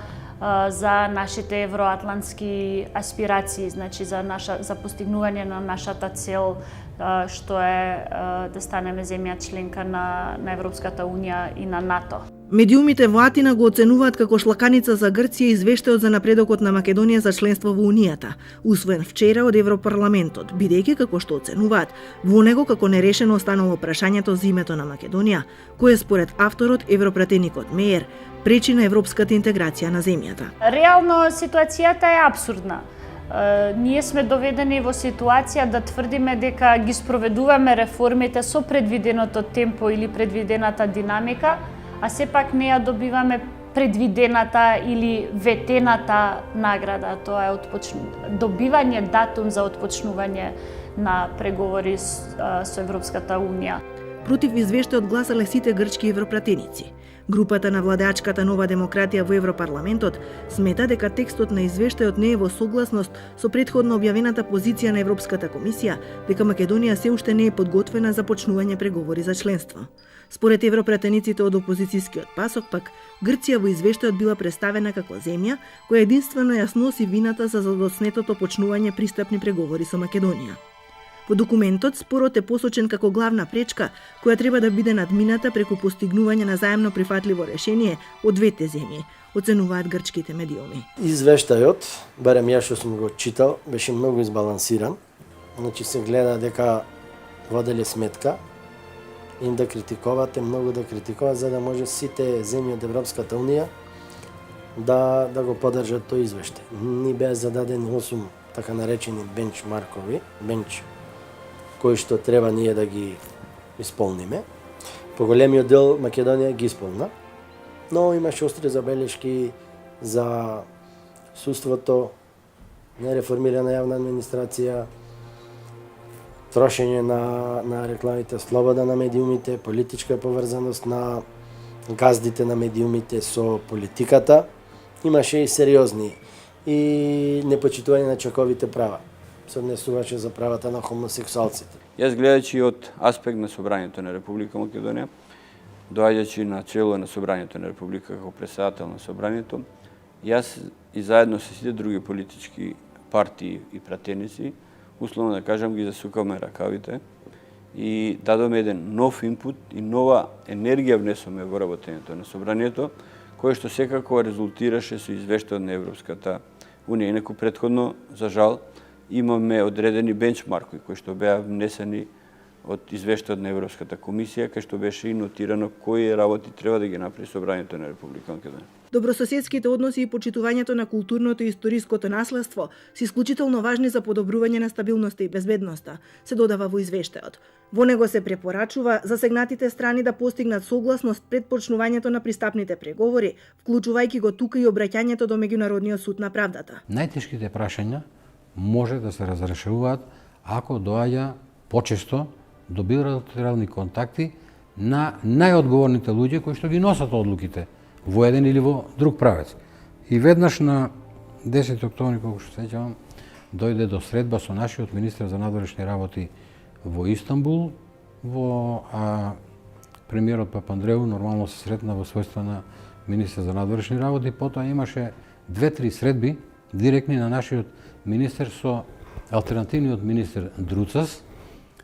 [SPEAKER 25] за нашите евроатлантски аспирации, значи за постигнување на нашата цел, што е да станеме земја членка на Европската унија и на НАТО.
[SPEAKER 9] Медиумите во Атина го оценуваат како шлаканица за Грција извештајот за напредокот на Македонија за членство во Унијата, усвоен вчера од Европарламентот, бидејќи, како што оценуваат, во него како нерешено останало прашањето за името на Македонија, кое според авторот, европратеникот Мејер, пречи на европската интеграција на земјата.
[SPEAKER 25] Реално ситуацијата е апсурдна. Ние сме доведени во ситуација да тврдиме дека ги спроведуваме реформите со предвиденото темпо или предвидената динамика, а сепак не ја добиваме предвидената или ветената награда. Тоа е добивање датум за отпочнување на преговори со Европската унија.
[SPEAKER 9] Против извештајот гласале сите грчки европратеници. Групата на владеачката Нова демократија во Европарламентот смета дека текстот на извештајот не е во согласност со претходно објавената позиција на Европската комисија дека Македонија се уште не е подготвена за почнување преговори за членство. Според европратениците од опозицијскиот пасок пак, Грција во извештајот била представена како земја која единствено ја сноси вината за задоснетото почнување пристапни преговори со Македонија. Во документот спорот е посочен како главна пречка која треба да биде надмината преку постигнување на заемно прифатливо решение од двете земји, оценуваат грчките медиуми.
[SPEAKER 5] Извештајот, барем ја што сум го читал, беше многу избалансиран. Значи се гледа дека воделе сметка им да критикувате, многу да критикуваат, за да може сите земји од Европската Унија да го поддржат тој извештај. Ни беа зададени 8 така наречени бенчмаркови, кои што треба ние да ги исполниме. Поголемиот дел Македонија ги исполна, но имаше остри забелешки за суството, нереформирана јавна администрација, трошење на рекламите, слобода на медиумите, политичка поврзаност на газдите на медиумите со политиката. Имаше и сериозни и непочитување на човековите права. Се однесуваше за правата на хомосексуалците.
[SPEAKER 14] Јас гледајќи од аспект на Собранието на Република Македонија, доаѓајќи на чело на Собранието на Република како претседател на Собранието, јас и заедно со сите други политички партии и пратеници, условно да кажам, ги засукавме ракавите и дадоме еден нов инпут и нова енергија внесоме во работењето на Собранието, кое што секако резултираше со извештај од Европската Унија. Инаку претходно, за жал, имаме одредени бенчмаркови кои што беа внесени од извештај од Европската комисија, кај што беше и нотирано кои работи треба да ги направи Собранието на Република Македонија.
[SPEAKER 9] Добрососедските односи и почитувањето на културното и историското наследство се исклучително важни за подобрување на стабилноста и безбедноста, се додава во извештајот. Во него се препорачува засегнатите страни да постигнат согласност пред почнувањето на пристапните преговори, вклучувајќи го тука и обраќањето до Меѓународниот суд на правдата.
[SPEAKER 8] Најтешките прашања може да се разрешуваат ако доаѓа почесто до билатерални контакти на најодговорните луѓе кои што ги носат одлуките во еден или во друг правец. И веднаш на 10 октомври, колку што сеќавам, дојде до средба со нашиот министер за надворешни работи во Истанбул, премиерот Папандреу нормално се сретна во својство на министер за надворешни работи, потоа имаше 2-3 средби директни на нашиот министер со алтернативниот министер Друцас,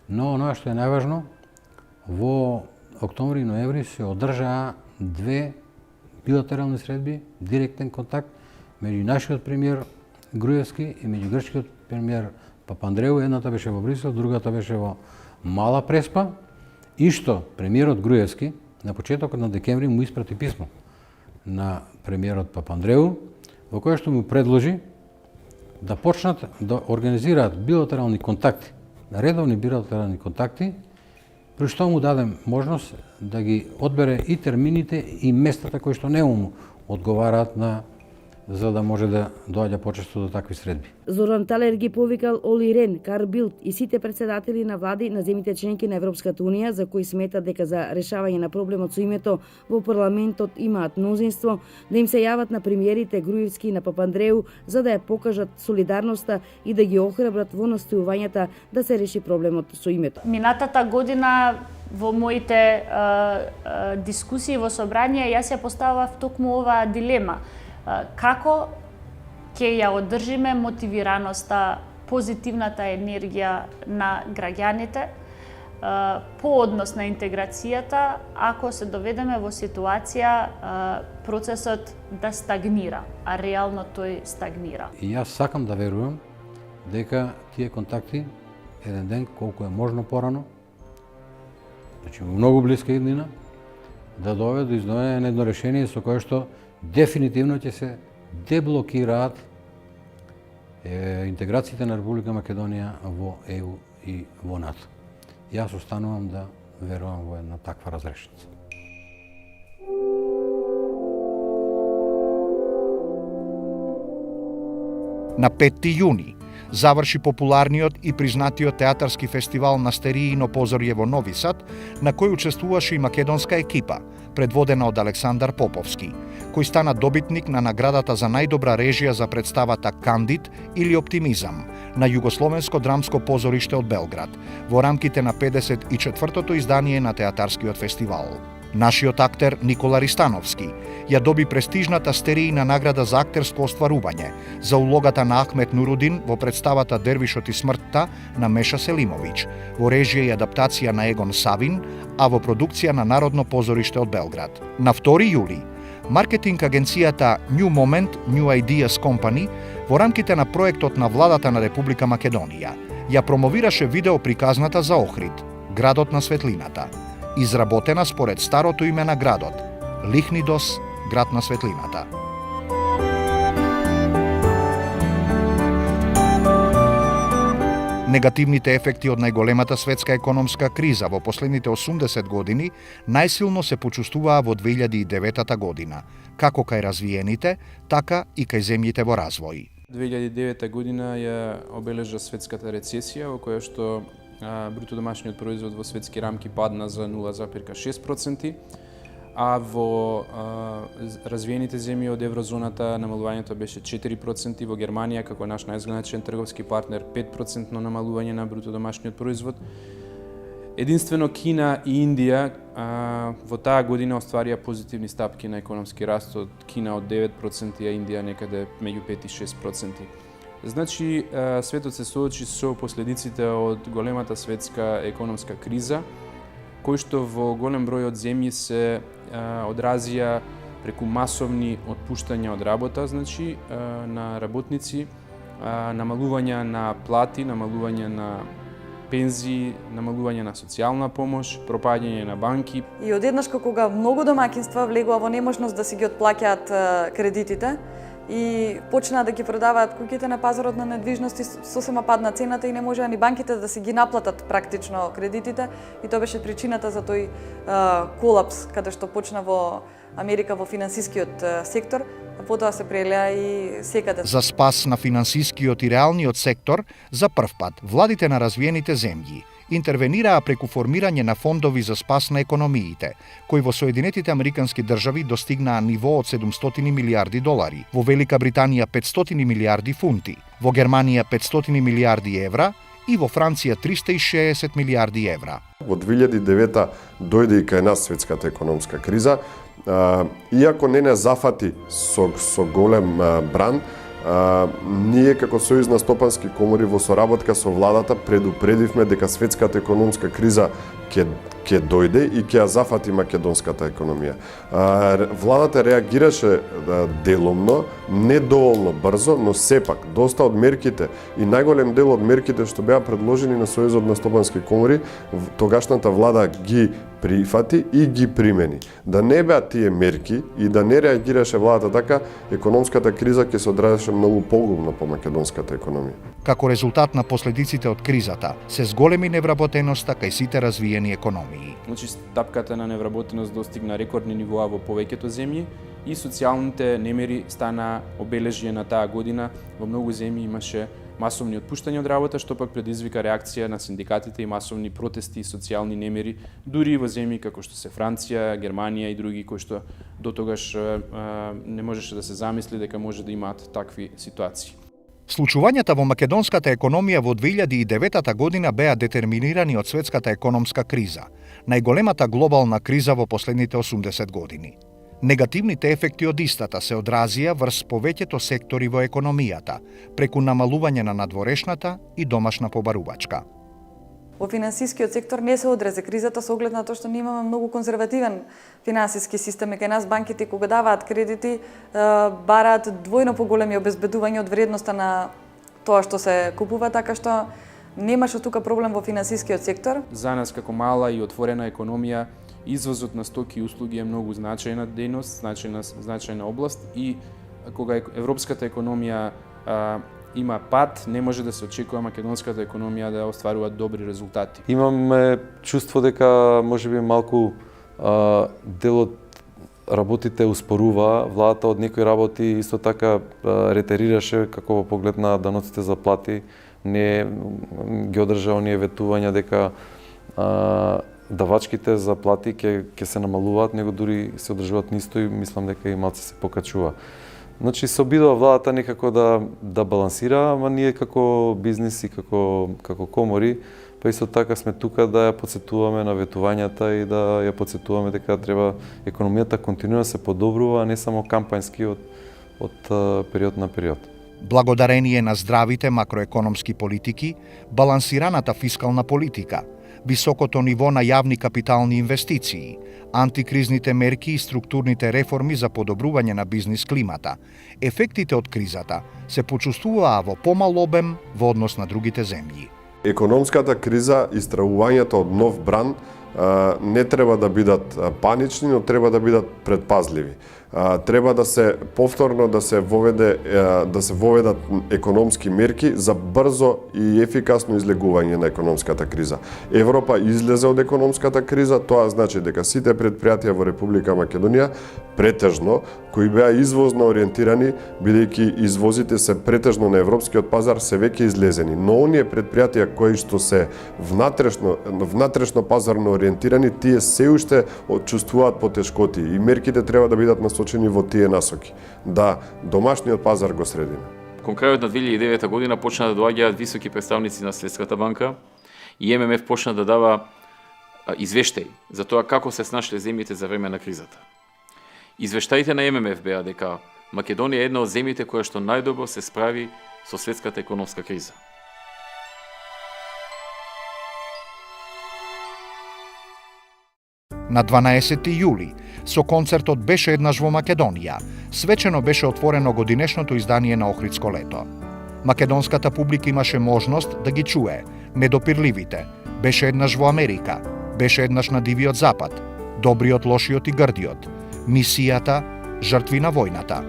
[SPEAKER 8] но оноа што е најважно, во октомври и ноември се одржаа 2 билатерални средби, директен контакт меѓу нашиот премиер Груевски и меѓу грчкиот премиер Папандреу. Едната беше во Брисел, другата беше во Мала Преспа, и што премиерот Груевски на почетокот на декември му испрати писмо на премиерот Папандреу, во кое што му предложи да почнат да организираат билатерални контакти, редовни билатерални контакти, при што му дадем можност да ги одбере и термините и местата кои што не му одговараат за да може да доаѓа почесто до такви средби.
[SPEAKER 2] Зоран Талер ги повикал Оли Рен, Карл Билт и сите председатели на влади на земјите членки на Европската Унија, за кои сметат дека за решавање на проблемот со името во парламентот имаат мнозинство, да им се јават на премиерите Груевски и на Папандреу за да ја покажат солидарноста и да ги охрабрат во настојувањата да се реши проблемот со името.
[SPEAKER 25] Минатата година во моите дискусии во собрание јас ја поставав токму оваа дилема. Како ќе ја одржиме мотивираноста, позитивната енергија на граѓаните по однос на интеграцијата, ако се доведеме во ситуација процесот да стагнира, а реално тој стагнира.
[SPEAKER 8] И јас сакам да верувам дека тие контакти еден ден, колку е можно порано, значи многу блиска иднина, да доведат до изнаоѓање на едно решение со кое што дефинитивно ќе се деблокираат интеграциите на Република Македонија во ЕУ и во НАТО. Јас останувам да верувам во една таква разрешница.
[SPEAKER 1] На 5 јуни заврши популарниот и признатиот театарски фестивал Настериино позорје во Нови Сад, на кој учествуваше и македонска екипа, предводена од Александар Поповски, кој стана добитник на наградата за најдобра режија за представата Кандид или Оптимизам на Југословенско драмско позориште од Белград во рамките на 54-тото издание на Театарскиот фестивал. Нашиот актер Никола Ристановски ја доби престижната стериина награда за актерско остварување за улогата на Ахмет Нурудин во представата Дервишот и смртта на Меша Селимовиќ, во режија и адаптација на Егон Савин, а во продукција на Народно позориште од Белград. На 2 јули, маркетинг агенцијата New Moment New Ideas Company во рамките на проектот на владата на Република Македонија ја промовираше видео приказната за Охрид, градот на светлината, изработена според старото име на градот – Лихнидос, град на светлината. Негативните ефекти од најголемата светска економска криза во последните 80 години најсилно се почувствуваа во 2009 година, како кај развиените, така и кај земјите во развој.
[SPEAKER 15] 2009 година ја обележа светската рецесија, во која што бруто домашниот производ во светски рамки падна за 0,6%, а во развиените земји од еврозоната намалувањето беше 4%, во Германија како наш најзначаен трговски партнер 5% намалување на бруто домашниот производ. Единствено Кина и Индија во таа година остварија позитивни стапки на економски раст, од Кина од 9%, а Индија некаде меѓу 5 и 6%. Значи, светот се соочи со последиците од големата светска економска криза, кој што во голем број од земји се одразија преку масовни отпуштања од работа, значи на работници, намалување на плати, намалување на пензии, намалување на социјална помош, пропаѓање на банки.
[SPEAKER 16] И одеднаш кога многу домаќинства влегува во неможност да си ги отплаќаат кредитите и почнаа да ги продаваат куќите на пазарот на недвижности, сосема падна цената и не можеа ни банките да си ги наплатат практично кредитите, и тоа беше причината за тој колапс каде што почна во Америка во финансискиот сектор, а потоа се прелеа и секаде.
[SPEAKER 1] За спас на финансискиот и реалниот сектор, за прв пат владите на развиените земји интервенираа преку формирање на фондови за спас на економиите, кои во Соединетите Американски држави достигнаа ниво од 700 милиарди долари, во Велика Британија 500 милиарди фунти, во Германија 500 милиарди евра и во Франција 360 милиарди евра.
[SPEAKER 10] Во 2009 дојде и кај нас светската економска криза, иако не зафати со голем бран, ние како Сојуз на стопански комори во соработка со владата предупредивме дека светската економска криза ќе дојде и ќе ја зафати македонската економија. Владата реагираше деломно, недоволно брзо, но сепак доста од мерките и најголем дел од мерките што беа предложени на Сојузот на стопански комори, тогашната влада ги прифати и ги примени. Да не беа тие мерки и да не реагираше владата така, економската криза ќе се одразеше многу погубно по македонската економија.
[SPEAKER 1] Како резултат на последиците од кризата, се зголеми невработеноста кај сите развиени економии.
[SPEAKER 15] Значи, стапката на невработеност достигна рекордни нивоа во повеќето земји и социјалните немири стана обележје на таа година. Во многу земји имаше масовни отпуштања од работа, што пак предизвика реакција на синдикатите и масовни протести и социјални немири, дури и во земји како што се Франција, Германија и други, кои што дотогаш не можеше да се замисли дека може да имаат такви ситуации.
[SPEAKER 1] Случувањата во македонската економија во 2009 година беа детерминирани од светската економска криза, најголемата глобална криза во последните 80 години. Негативните ефекти од истата се одразија врз повеќето сектори во економијата, преку намалување на надворешната и домашна побарувачка.
[SPEAKER 16] Во финансискиот сектор не се одрази кризата со оглед на тоа што ние имаме многу конзервативен финансиски систем. Кај нас банките кога даваат кредити бараат двојно поголеми обезбедувања од вредноста на тоа што се купува, така што немаше тука проблем во финансискиот сектор.
[SPEAKER 15] За нас како мала и отворена економија, извозот на стоки и услуги е многу значајна дејност, значајна област, и кога европската економија има пат, не може да се очекува македонската економија да остварува добри резултати.
[SPEAKER 17] Имаме чувство дека можеби малку дел од работите успорува, владата од некои работи исто така ретерираше како во поглед на даноците за плати, не ги одржа оние ветувања дека давачките за плати ќе се намалуваат, него дури се одржуваат нисто и мислам дека и малце се покачува. Значи се обидува владата некако да балансира, ама ние како бизнис и како комори, па исто така сме тука да ја подсетуваме на ветувањата и да ја подсетуваме дека треба економијата континуира да се подобрува, а не само кампањски од период на период.
[SPEAKER 1] Благодарение на здравите макроекономски политики, балансираната фискална политика, високото ниво на јавни капитални инвестиции, антикризните мерки и структурните реформи за подобрување на бизнис климата, ефектите од кризата се почувствуваа во помал обем во однос на другите земји.
[SPEAKER 10] Економската криза и стравувањето од нов бран не треба да бидат панични, но треба да бидат предпазливи. Треба да се повторно да се воведат економски мерки за брзо и ефикасно излегување на економската криза. Европа излезе од економската криза, тоа значи дека сите предпријатија во Република Македонија претежно кои беа извозно ориентирани, бидејќи извозите се претежно на европскиот пазар, се веќе излезени. Но оние предпријатија кои што се внатрешно пазарно ориентирани, тие се уште чувствуваат потешкоти и мерките треба да бидат насочени во тие насоки, да домашниот пазар го средиме.
[SPEAKER 7] Кон крајот на 2009 година почна да доаѓаат високи представници на Светската банка и ММФ почна да дава извештаи за тоа како се снашле земјите за време на кризата. Извештаите на ММФ беа дека Македонија е една од земјите која што најдобро се справи со светската економска криза.
[SPEAKER 1] На 12 јули, со концертот Беше еднаш во Македонија, свечено беше отворено годинешното издание на Охридско лето. Македонската публика имаше можност да ги чуе недопирливите, Беше еднаш во Америка, Беше еднаш на Дивиот Запад, Добриот, лошиот и грдиот, Мисијата, Жртви на војната,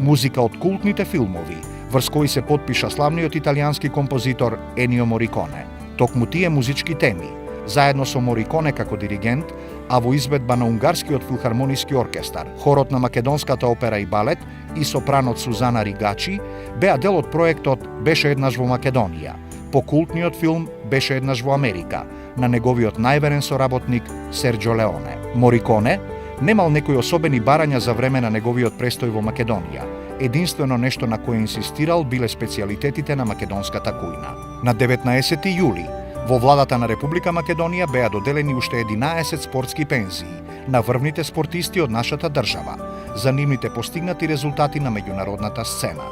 [SPEAKER 1] музика од култните филмови, врз кои се потпиша славниот италијански композитор Енио Мориконе. Токму тие музички теми, заедно со Мориконе како диригент, а во изведба на Унгарскиот филхармониски оркестар, хорот на Македонската опера и балет и сопранот Сузана Ригачи беа дел од проектот Беше еднаш во Македонија, по култниот филм Беше еднаш во Америка, на неговиот најверен соработник Серџо Леоне. Мориконе немал некои особени барања за време на неговиот престој во Македонија. Единствено нешто на кое инсистирал биле специјалитетите на македонската кујна. На 19 јули во владата на Република Македонија беа доделени уште 11 спортски пензии на врвните спортисти од нашата држава за нивните постигнати резултати на меѓународната сцена.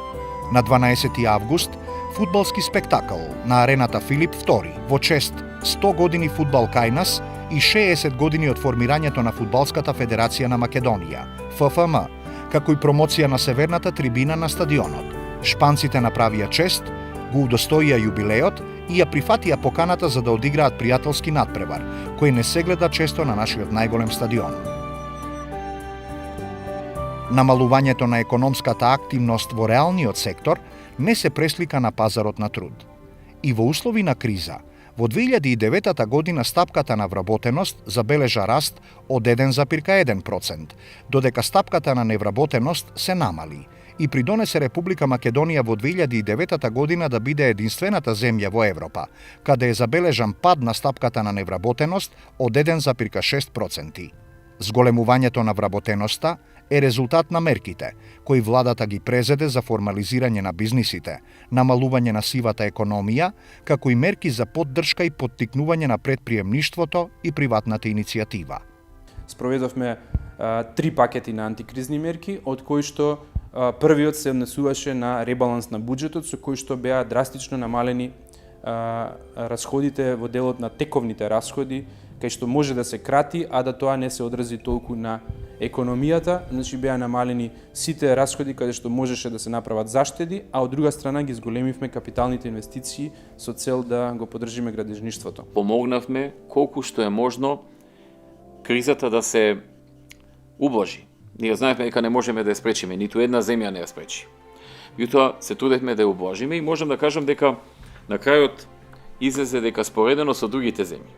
[SPEAKER 1] На 12 август фудбалски спектакл на арената Филип II во чест 100 години фудбал кај нас и 60 години од формирањето на Фудбалската федерација на Македонија, ФФМ, како и промоција на северната трибина на стадионот. Шпанците направија чест, го удостоија јубилеот и ја прифатија поканата за да одиграат пријателски надпревар, кој не се гледа често на нашиот најголем стадион. Намалувањето на економската активност во реалниот сектор не се преслика на пазарот на труд. И во услови на криза, во 2009 година стапката на вработеност забележа раст од 1,1%, додека стапката на невработеност се намали и придонесе Република Македонија во 2009 година да биде единствената земја во Европа, каде е забележан пад на стапката на невработеност од 1,6%. Зголемувањето на вработеноста е резултат на мерките кои владата ги презеде за формализирање на бизнисите, намалување на сивата економија, како и мерки за поддршка и поттикнување на предприемништвото и приватната иницијатива.
[SPEAKER 15] Спроведовме 3 пакети на антикризни мерки, од кои што првиот се однесуваше на ребаланс на буџетот, со кој што беа драстично намалени расходите во делот на тековните расходи, кај што може да се крати, а да тоа не се одрази толку на економијата, значи беа намалени сите расходи каде што можеше да се направат заштеди, а од друга страна ги зголемивме капиталните инвестиции со цел да го поддржиме градежништвото.
[SPEAKER 7] Помогнавме колку што е можно кризата да се ублажи. Ние знаевме дека не можеме да ја спречиме, ниту една земја не ја спречи. Меѓутоа се трудевме да ја ублажиме и можам да кажам дека на крајот излезе дека споредено со другите земји.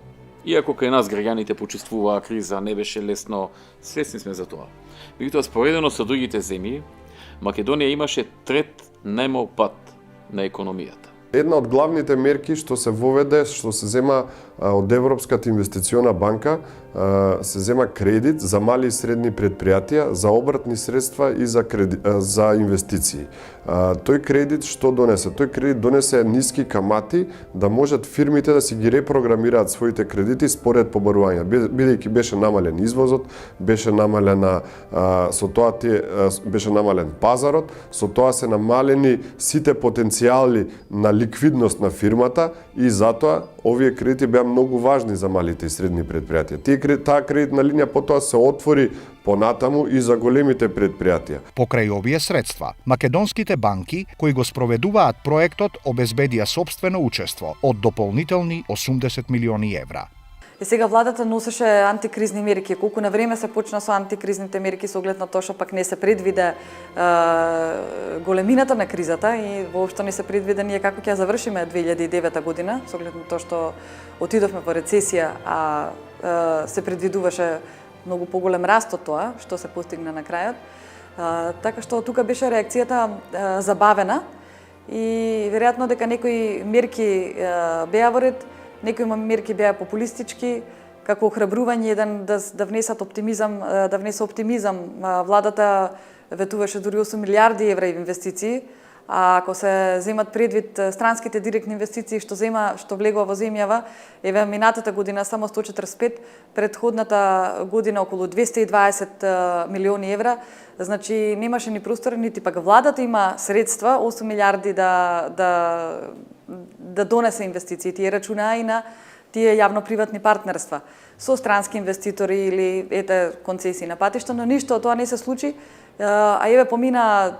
[SPEAKER 7] Иако кај нас граѓаните почувствуваа криза, не беше лесно, свесни сме за тоа. Меѓутоа споредено со другите земји, Македонија имаше трет најмал пат на економијата.
[SPEAKER 10] Една од главните мерки што се воведе, што се зема од Европската инвестициона банка, се зема кредит за мали и средни предпријатија, за обртни средства и за инвестиции. Тој кредит што донесе? Тој кредит донесе ниски камати да можат фирмите да си ги репрограмираат своите кредити според побарување. Бидејќи беше намален извозот, беше намалена беше намален пазарот, со тоа се намалени сите потенцијали на ликвидност на фирмата и затоа овие кредити беа многу важни за малите и средни предпријатија. Таа кредитна линија потоа се отвори понатаму и за големите предпријатија.
[SPEAKER 1] Покрај овие средства, македонските банки кои го спроведуваат проектот обезбедија собствено учество од дополнителни 80 милиони евра.
[SPEAKER 16] И сега владата носеше антикризни мерки. Колку на време се почна со антикризните мерки со оглед на тоа што пак не се предвиде големината на кризата и воопшто не се предвиде ние како ќе ја завршиме 2009 година, со оглед на тоа што отидовме во рецесија, а се предвидуваше многу поголем раст од тоа што се постигна на крајот. Така што тука беше реакцијата забавена и веројатно дека некои мерки беа во ред, некои мерки беа популистички, како охрабрување да внесат оптимизам, да внесе оптимизам. Владата ветуваше дури 8 милиарди евра инвестиции, а ако се земат предвид странските директни инвестиции што влегува во земјава, еве минатата година само 145, предходната година околу 220 милиони евра, значи немаше ни простор, нити пак владата има средства 8 милиарди да донесе инвестиции. Тие рачунаа и на тие јавно-приватни партнерства со странски инвеститори или концесии на патишта, но ништо од тоа не се случи. А еве помина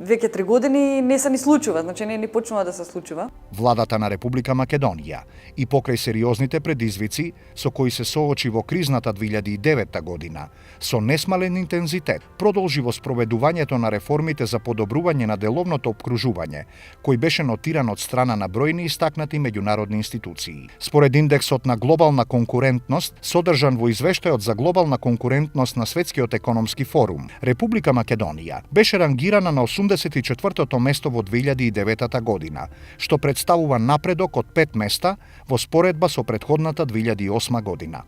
[SPEAKER 16] веќе 3 години не се ни случува, значи не ни почнува да се случува.
[SPEAKER 1] Владата на Република Македонија и покрај сериозните предизвици со кои се соочи во кризната 2009 година, со несмален интензитет продолжи во спроведувањето на реформите за подобрување на деловното опкружување, кој беше нотиран од страна на бројни истакнати меѓународни институции. Според индексот на глобална конкурентност, содржан во извештајот за глобална конкурентност на Светскиот економски форум, Република Македонија беше рангирана на 84-то место во 2009 година, што представува напредок од 5 места во споредба со претходната 2008 година.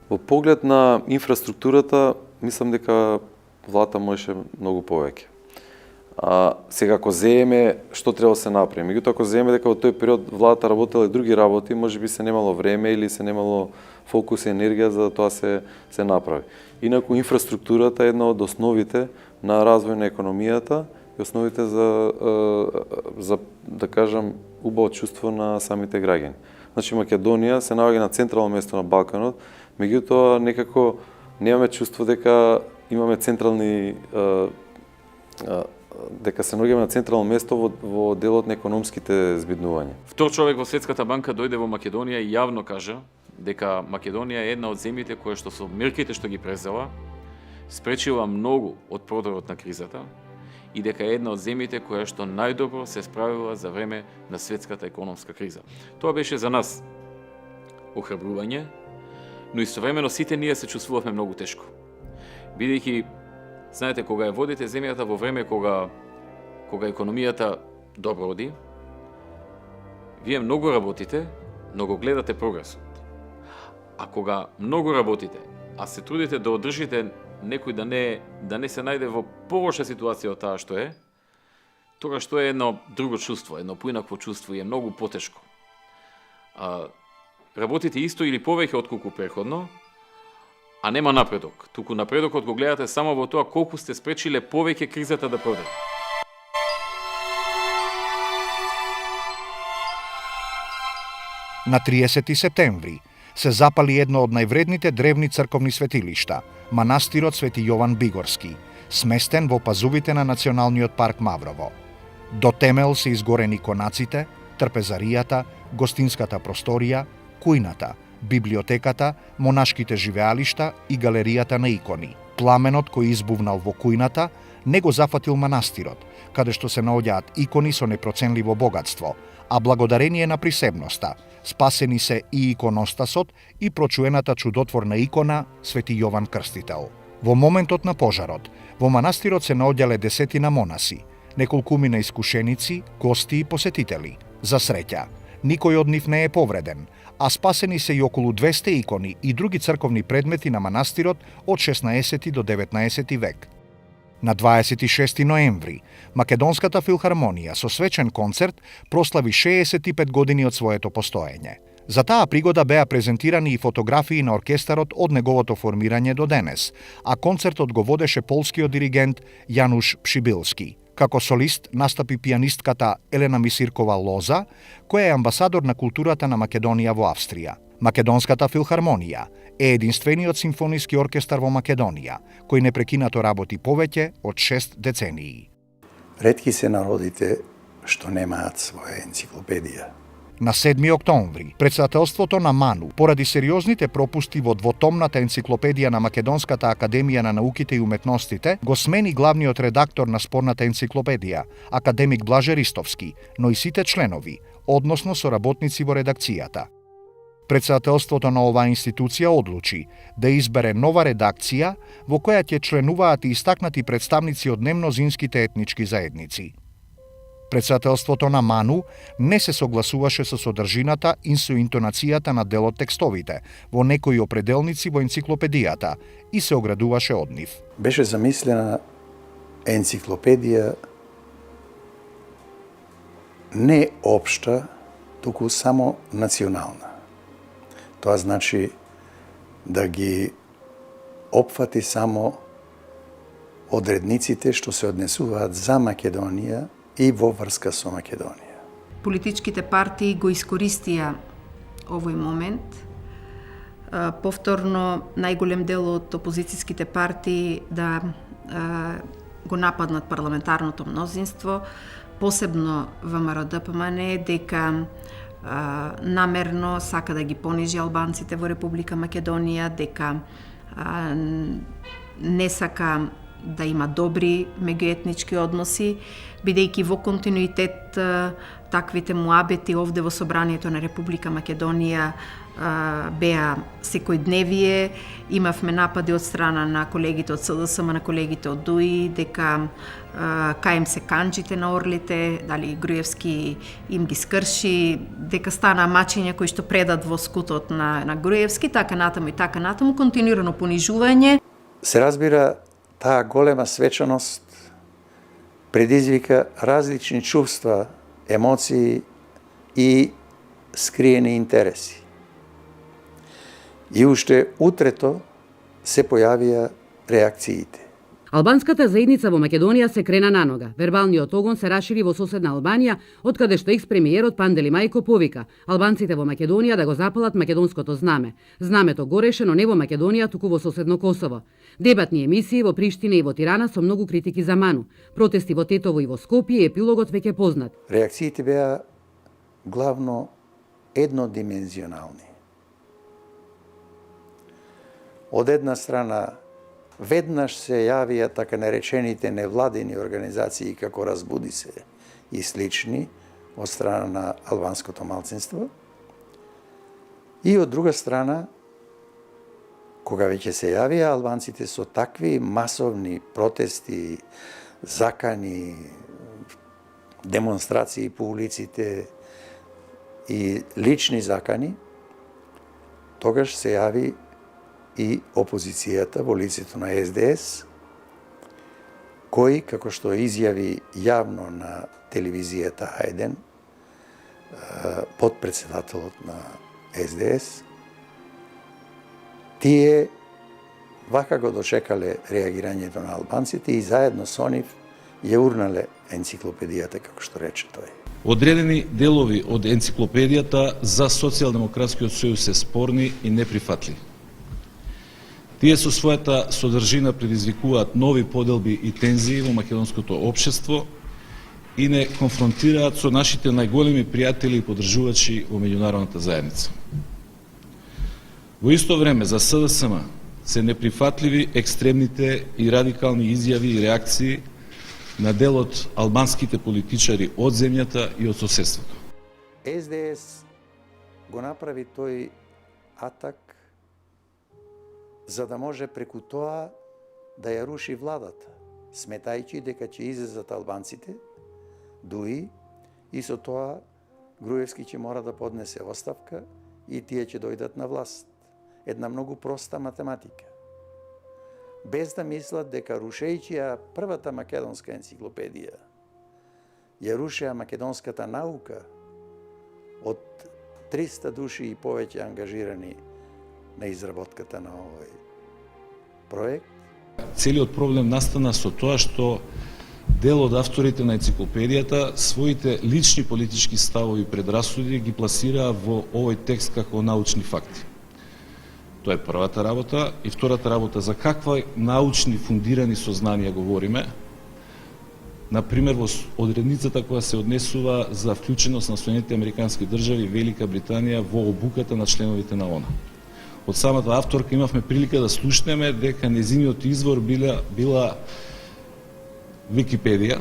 [SPEAKER 17] Во поглед на инфраструктурата, мислам дека владата можеше многу повеќе. Сега ако земеме што треба да се направи, меѓутоа ако земеме дека во тој период владата работела и други работи, можеби се немало време или се немало фокус и енергија за да тоа се направи. Инаку инфраструктурата е една од основите на развој на економијата и основите за да кажам убаво чувство на самите граѓани. Значи Македонија се наоѓа на централно место на Балканот, меѓутоа некако немаме чувство дека имаме централни дека се наоѓаме на централно место во делот на економските збиднувања.
[SPEAKER 7] Втор човек во Светската банка дојде во Македонија и јавно кажа дека Македонија е една од земјите која што со мерките што ги презела спречила многу од продорот на кризата и дека е една од земјите која што најдобро се справила за време на светската економска криза. Тоа беше за нас охрабрување, но истовремено сите ние се чувствувавме многу тешко. Бидејќи, знаете, кога ја водите земјата во време кога економијата добро оди, вие многу работите, но го гледате прогресот. А кога многу работите, а се трудите да одржите некој да не се најде во полоша ситуација од таа што е, тогаш што е едно друго чувство, едно поинакво чувство и е многу потешко. Работите исто или повеќе отколку претходно, а нема напредок. Туку напредокот го гледате само во тоа колку сте спречиле повеќе кризата да продолжи.
[SPEAKER 1] На 30 септември се запали едно од највредните древни црковни светилишта, манастирот Свети Јован Бигорски, сместен во пазувите на Националниот парк Маврово. До темел се изгорени конаците, трпезаријата, гостинската просторија, кујната, библиотеката, монашките живеалишта и галеријата на икони. Пламенот кој избувнал во кујната не го зафатил манастирот, каде што се наоѓаат икони со непроценливо богатство, а благодарение на присебноста, спасени се и иконостасот и прочуената чудотворна икона Свети Јован Крстител. Во моментот на пожарот, во манастирот се наоѓале десетина монаси, неколкумина искушеници, гости и посетители. За среќа, Никој од нив не е повреден, а спасени се и околу 200 икони и други црковни предмети на манастирот од 16 до 19 век. На 26 ноември, Македонската филхармонија со свечен концерт прослави 65 години од своето постоење. За таа пригода беа презентирани и фотографии на оркестарот од неговото формирање до денес, а концертот го водеше полскиот диригент Јануш Пшибилски. Како солист настапи пијанистката Елена Мисиркова Лоза, која е амбасадор на културата на Македонија во Австрија. Македонската филхармонија е единствениот симфониски оркестар во Македонија, кој непрекинато работи повеќе од 6 децении.
[SPEAKER 18] Ретки се народите што немаат своја енциклопедија.
[SPEAKER 1] На 7 октомври, председателството на МАНУ, поради сериозните пропусти во двотомната енциклопедија на Македонската академија на науките и уметностите, го смени главниот редактор на спорната енциклопедија, академик Блаже Ристовски, но и сите членови, односно соработници во редакцијата. Председателството на оваа институција одлучи да избере нова редакција во која ќе членуваат и истакнати представници од немнозинските етнички заедници. Председателството на МАНУ не се согласуваше со содржината и со интонацијата на дел од текстовите во некои определници во енциклопедијата и се оградуваше од нив.
[SPEAKER 18] Беше замислена енциклопедија не општа, туку само национална. Тоа значи да ги опфати само одредниците што се однесуваат за Македонија и во врска со Македонија.
[SPEAKER 19] Политичките партии го искористија овој момент. Повторно, најголем дел од опозицијските партии да го нападнат парламентарното мнозинство, посебно ВМРО-ДПМН, дека намерно сака да ги понижи албанците во Република Македонија, дека не сака да има добри меѓуетнички односи, бидејќи во континуитет таквите муабети овде во Собранието на Република Македонија беа секојдневие. Имавме напади од страна на колегите од СДСМ, на колегите од ДУИ, дека каем се канџите на орлите, дали Груевски им ги скрши, дека стана мачења кои што предат во скутот на Груевски, така натаму и така натаму, континуирано понижување.
[SPEAKER 18] Се разбира, таа голема свечаност предизвика различни чувства, емоции и скриени интереси. И уште утрето се појавија реакциите.
[SPEAKER 2] Албанската заедница во Македонија се крена на нога. Вербалниот огон се рашири во соседна Албанија, откаде што екс-премиерот Пандели Мајко повика албанците во Македонија да го запалат македонското знаме. Знамето гореше, но не во Македонија, туку во соседно Косово. Дебатни емисии во Приштина и во Тирана со многу критики за МАНУ. Протести во Тетово и во Скопје, епилогот веќе познат.
[SPEAKER 18] Реакциите беа главно еднодимензионални. Од една страна, веднаш се јавија така наречените невладени организации како Разбуди се и слични од страна на албанското малцинство. И од друга страна, кога веќе се јавија албанците со такви масовни протести, закани, демонстрации по улиците и лични закани, тогаш се јави и опозицијата во лицето на СДС, кој, како што изјави јавно на телевизијата Ајден, подпредседателот на СДС, тие вака го дочекале реагирањето на албанците и заедно со нив ја урнале енциклопедијата, како што рече тој.
[SPEAKER 20] Одредени делови од енциклопедијата за Социјалдемократскиот сојуз се спорни и неприфатливи. Тие со својата содржина предизвикуваат нови поделби и тензии во македонското општество и не конфронтираат со нашите најголеми пријатели и поддржувачи во меѓународната заедница. Во исто време за СДСМ се неприфатливи екстремните и радикални изјави и реакции на дел од албанските политичари од земјата и од соседството.
[SPEAKER 18] СДС го направи тој атак за да може преку тоа да ја руши владата, сметајќи дека ќе излезат албанците, дуи и со тоа Груевски ќе мора да поднесе оставка и тие ќе дојдат на власт. Една многу проста математика. Без да мислат дека рушејќи ја првата македонска енциклопедија, ја рушеа македонската наука од 300 души и повеќе ангажирани на изработката на овој проект.
[SPEAKER 20] Целиот проблем настана со тоа што дел од авторите на енциклопедијата своите лични политички ставови и предрасуди ги пласираа во овој текст како научни факти. Тоа е првата работа. И втората работа, за каква научни фундирани сознанија говориме. Например, во одредницата која се однесува за вклученост на Соединетите Американски држави и Велика Британија во обуката на членовите на ООН. Од самата авторка имавме прилика да слушнеме дека незиниот извор била Википедија,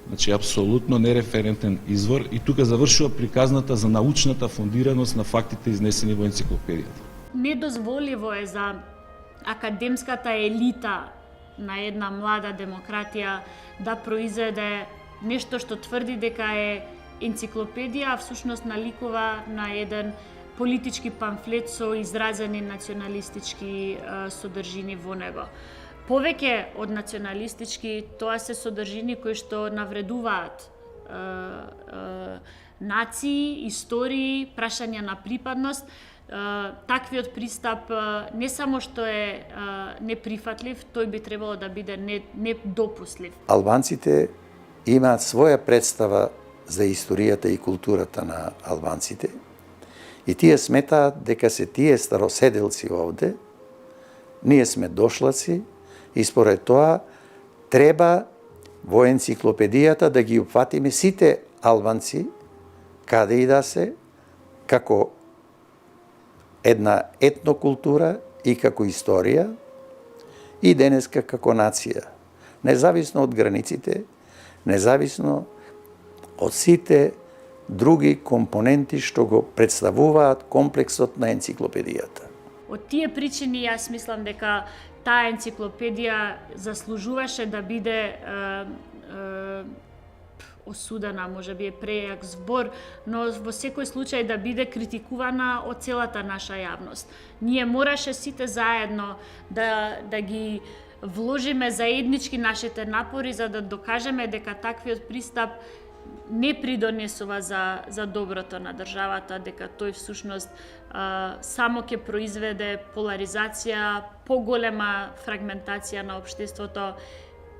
[SPEAKER 20] значи апсолутно нереферентен извор, и тука завршува приказната за научната фундираност на фактите изнесени во енциклопедијата.
[SPEAKER 25] Недозволиво е за академската елита на една млада демократија да произведе нешто што тврди дека е енциклопедија, а всушност наликува на еден политички памфлет со изразени националистички содржини во него. Повеќе од националистички, тоа се содржини кои што навредуваат нации, истории, прашања на припадност. Таквиот пристап не само што е неприфатлив, тој би требало да биде недопуслив.
[SPEAKER 18] Албанците имаат своја представа за историјата и културата на албанците и тие сметаат дека се тие староседелци овде, ние сме дошлаци и според тоа треба во енциклопедијата да ги опфатиме сите албанци, каде и да се, како една етнокултура и како историја и денеска како нација, независно од границите, независно од сите други компоненти што го представуваат комплексот на енциклопедијата.
[SPEAKER 25] Од тие причини јас мислам дека таа енциклопедија заслужуваше да биде осудена, може би е прејак збор, но во секој случај да биде критикувана од целата наша јавност. Ние мораше сите заедно да ги вложиме заеднички нашите напори за да докажеме дека таквиот пристап не придонесува за доброто на државата, дека тој всушност само ќе произведе поларизација, поголема фрагментација на општеството,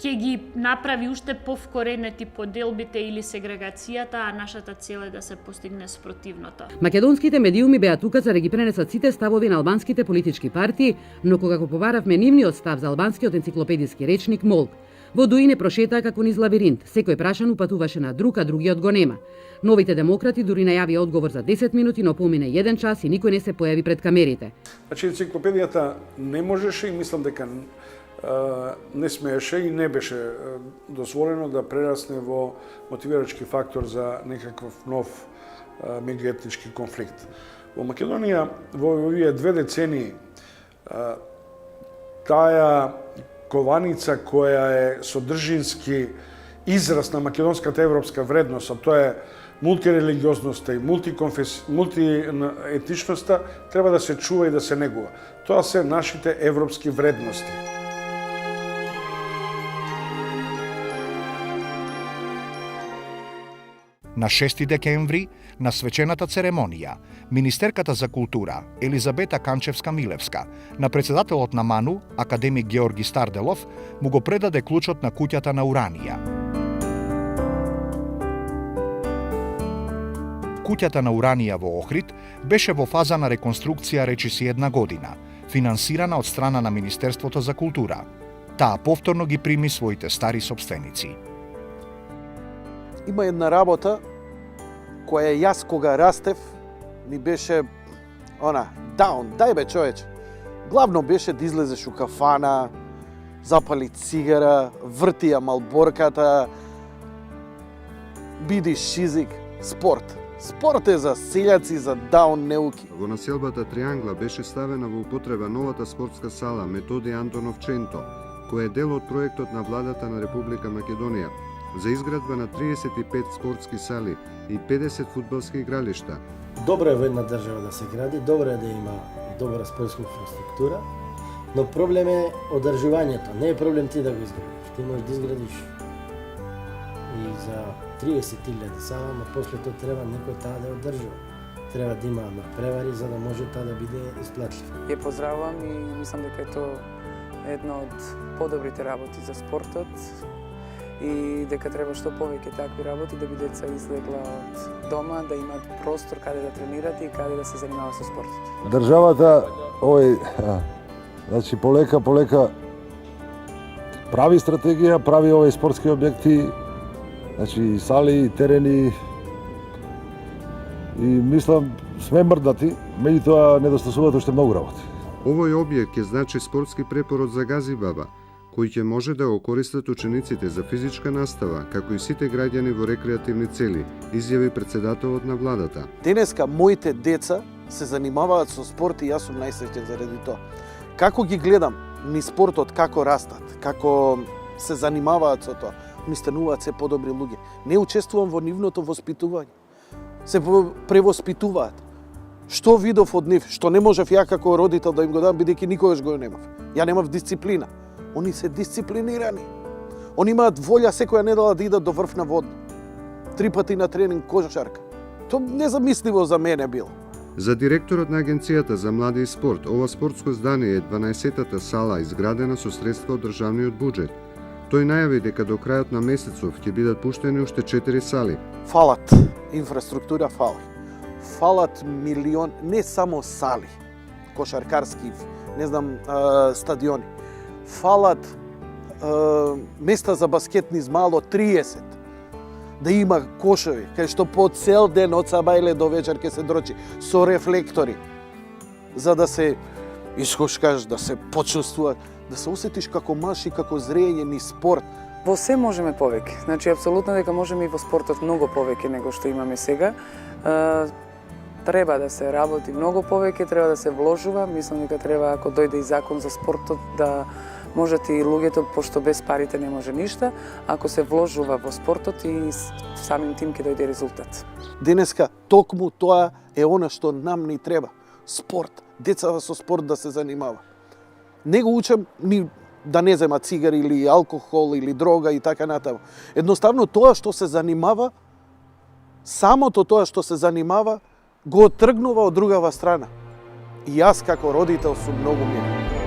[SPEAKER 25] ќе ги направи уште повкоренети поделбите или сегрегацијата, а нашата цел е да се постигне спротивното.
[SPEAKER 2] Македонските медиуми беа тука за да ги пренесат сите ставови на албанските политички партии, но кога го побаравме нивниот став за албанскиот енциклопедиски речник Молк, во Дуи не прошетаа како низ лавиринт. Секој прашан упатуваше на друг, а другиот го нема. Новите демократи дури најавија одговор за 10 минути, но помине 1 час и никој не се појави пред камерите.
[SPEAKER 3] Значи енциклопедијата не можеше и мислам дека не смееше и не беше дозволено да прерасне во мотивирачки фактор за некаков нов меѓуетнички конфликт. Во Македонија во овие 2 децении таа кованица која е содржински израз на македонската европска вредност, а тоа е мултирелигиозноста и мултиетничноста, треба да се чува и да се негува. Тоа се нашите европски вредности.
[SPEAKER 1] На 6 декември, на свечената церемонија, министерката за култура Елизабета Канчевска-Милевска на председателот на МАНУ, академик Георги Старделов, му го предаде клучот на куќата на Уранија. Куќата на Уранија во Охрид беше во фаза на реконструкција речиси 1 година, финансирана од страна на Министерството за култура. Таа повторно ги прими своите стари сопственици.
[SPEAKER 6] Има една работа која јас кога растев ми беше даун, дај бе човече. Главно беше да излезеш у кафана, запали цигара, врти ја малборката, биди шизик, спорт. Спорт е за селјаци, за даун неуки.
[SPEAKER 11] Во населбата Триангла беше ставена во употреба новата спортска сала Методи Антонов Ченто, која е дел од проектот на владата на Република Македонија за изградба на 35 спортски сали и 50 фудбалски игралишта.
[SPEAKER 5] Добро е во една држава да се гради, добро е да има добра спортска инфраструктура, но проблем е одржувањето. Не е проблем ти да го изградиш. Ти можеш да изградиш и за 30.000 сала, но после тоа треба некој таа да одржува. Треба да има надпревари за да може таа да биде исплатлив.
[SPEAKER 12] Ја поздравувам и мислам дека е тоа една од подобрите работи за спортот и дека треба што повеќе такви работи да би деца излегла од дома, да имаат простор каде да тренират и каде да се занимаваат со спортот.
[SPEAKER 13] Државата значи полека прави стратегија, прави овие спортски објекти, значи сали, терени и мислам сме мрдати, меѓутоа недостасуваат уште многу работи.
[SPEAKER 11] Овој објект ќе значи спортски препород за Газибаба, кој ќе може да го користат учениците за физичка настава, како и сите граѓани во рекреативни цели, изјави председателот на владата.
[SPEAKER 6] Денеска моите деца се занимаваат со спорт и јас сум најсреќен заради тоа. Како ги гледам ни спортот, како растат, како се занимаваат со тоа, ми стануваат се подобри луѓе. Не учествувам во нивното воспитување. Се превоспитуваат. Што видов од нив, што не можев ја како родител да им го дам, бидејќи никогаш го немав. Ја немав дисциплина. Они се дисциплинирани. Они имаат волја секоја недела да идат до врвна водна. 3 пати на тренинг кошарка. Тоа незамисливо за мене било.
[SPEAKER 11] За директорот на Агенцијата за млади и спорт, ова спортско здание е 12-тата сала изградена со средства од државниот буџет. Тој најави дека до крајот на месецов ќе бидат пуштени уште 4 сали.
[SPEAKER 6] Фалат инфраструктура, фалат милион, не само сали, кошаркарски, не знам, стадиони. Фалат места за баскетни мало 30. Да има кошови, кај што по цел ден од сабајле до вечер ќе се дрочи со рефлектори, за да се ишкошкаш, да се почувствува, да се осетиш како маж и како зрење ни спорт.
[SPEAKER 12] Во се можеме повеќе. Значи, апсолутно дека можеме и во спортот многу повеќе него што имаме сега. Треба да се работи многу повеќе, треба да се вложува. Мислам дека треба, ако дојде и закон за спортот, да можат и луѓето, пошто без парите не може ништа, ако се вложува во спортот и самим тим ќе дојде резултат.
[SPEAKER 6] Денеска токму тоа е она што нам ни треба. Спорт. Децата со спорт да се занимава. Не го учам ни да не зема цигари или алкохол или дрога и така натаму. Едноставно тоа што се занимава, самото тоа што се занимава, го тргнува од другава страна. И јас како родител сум многу мирен.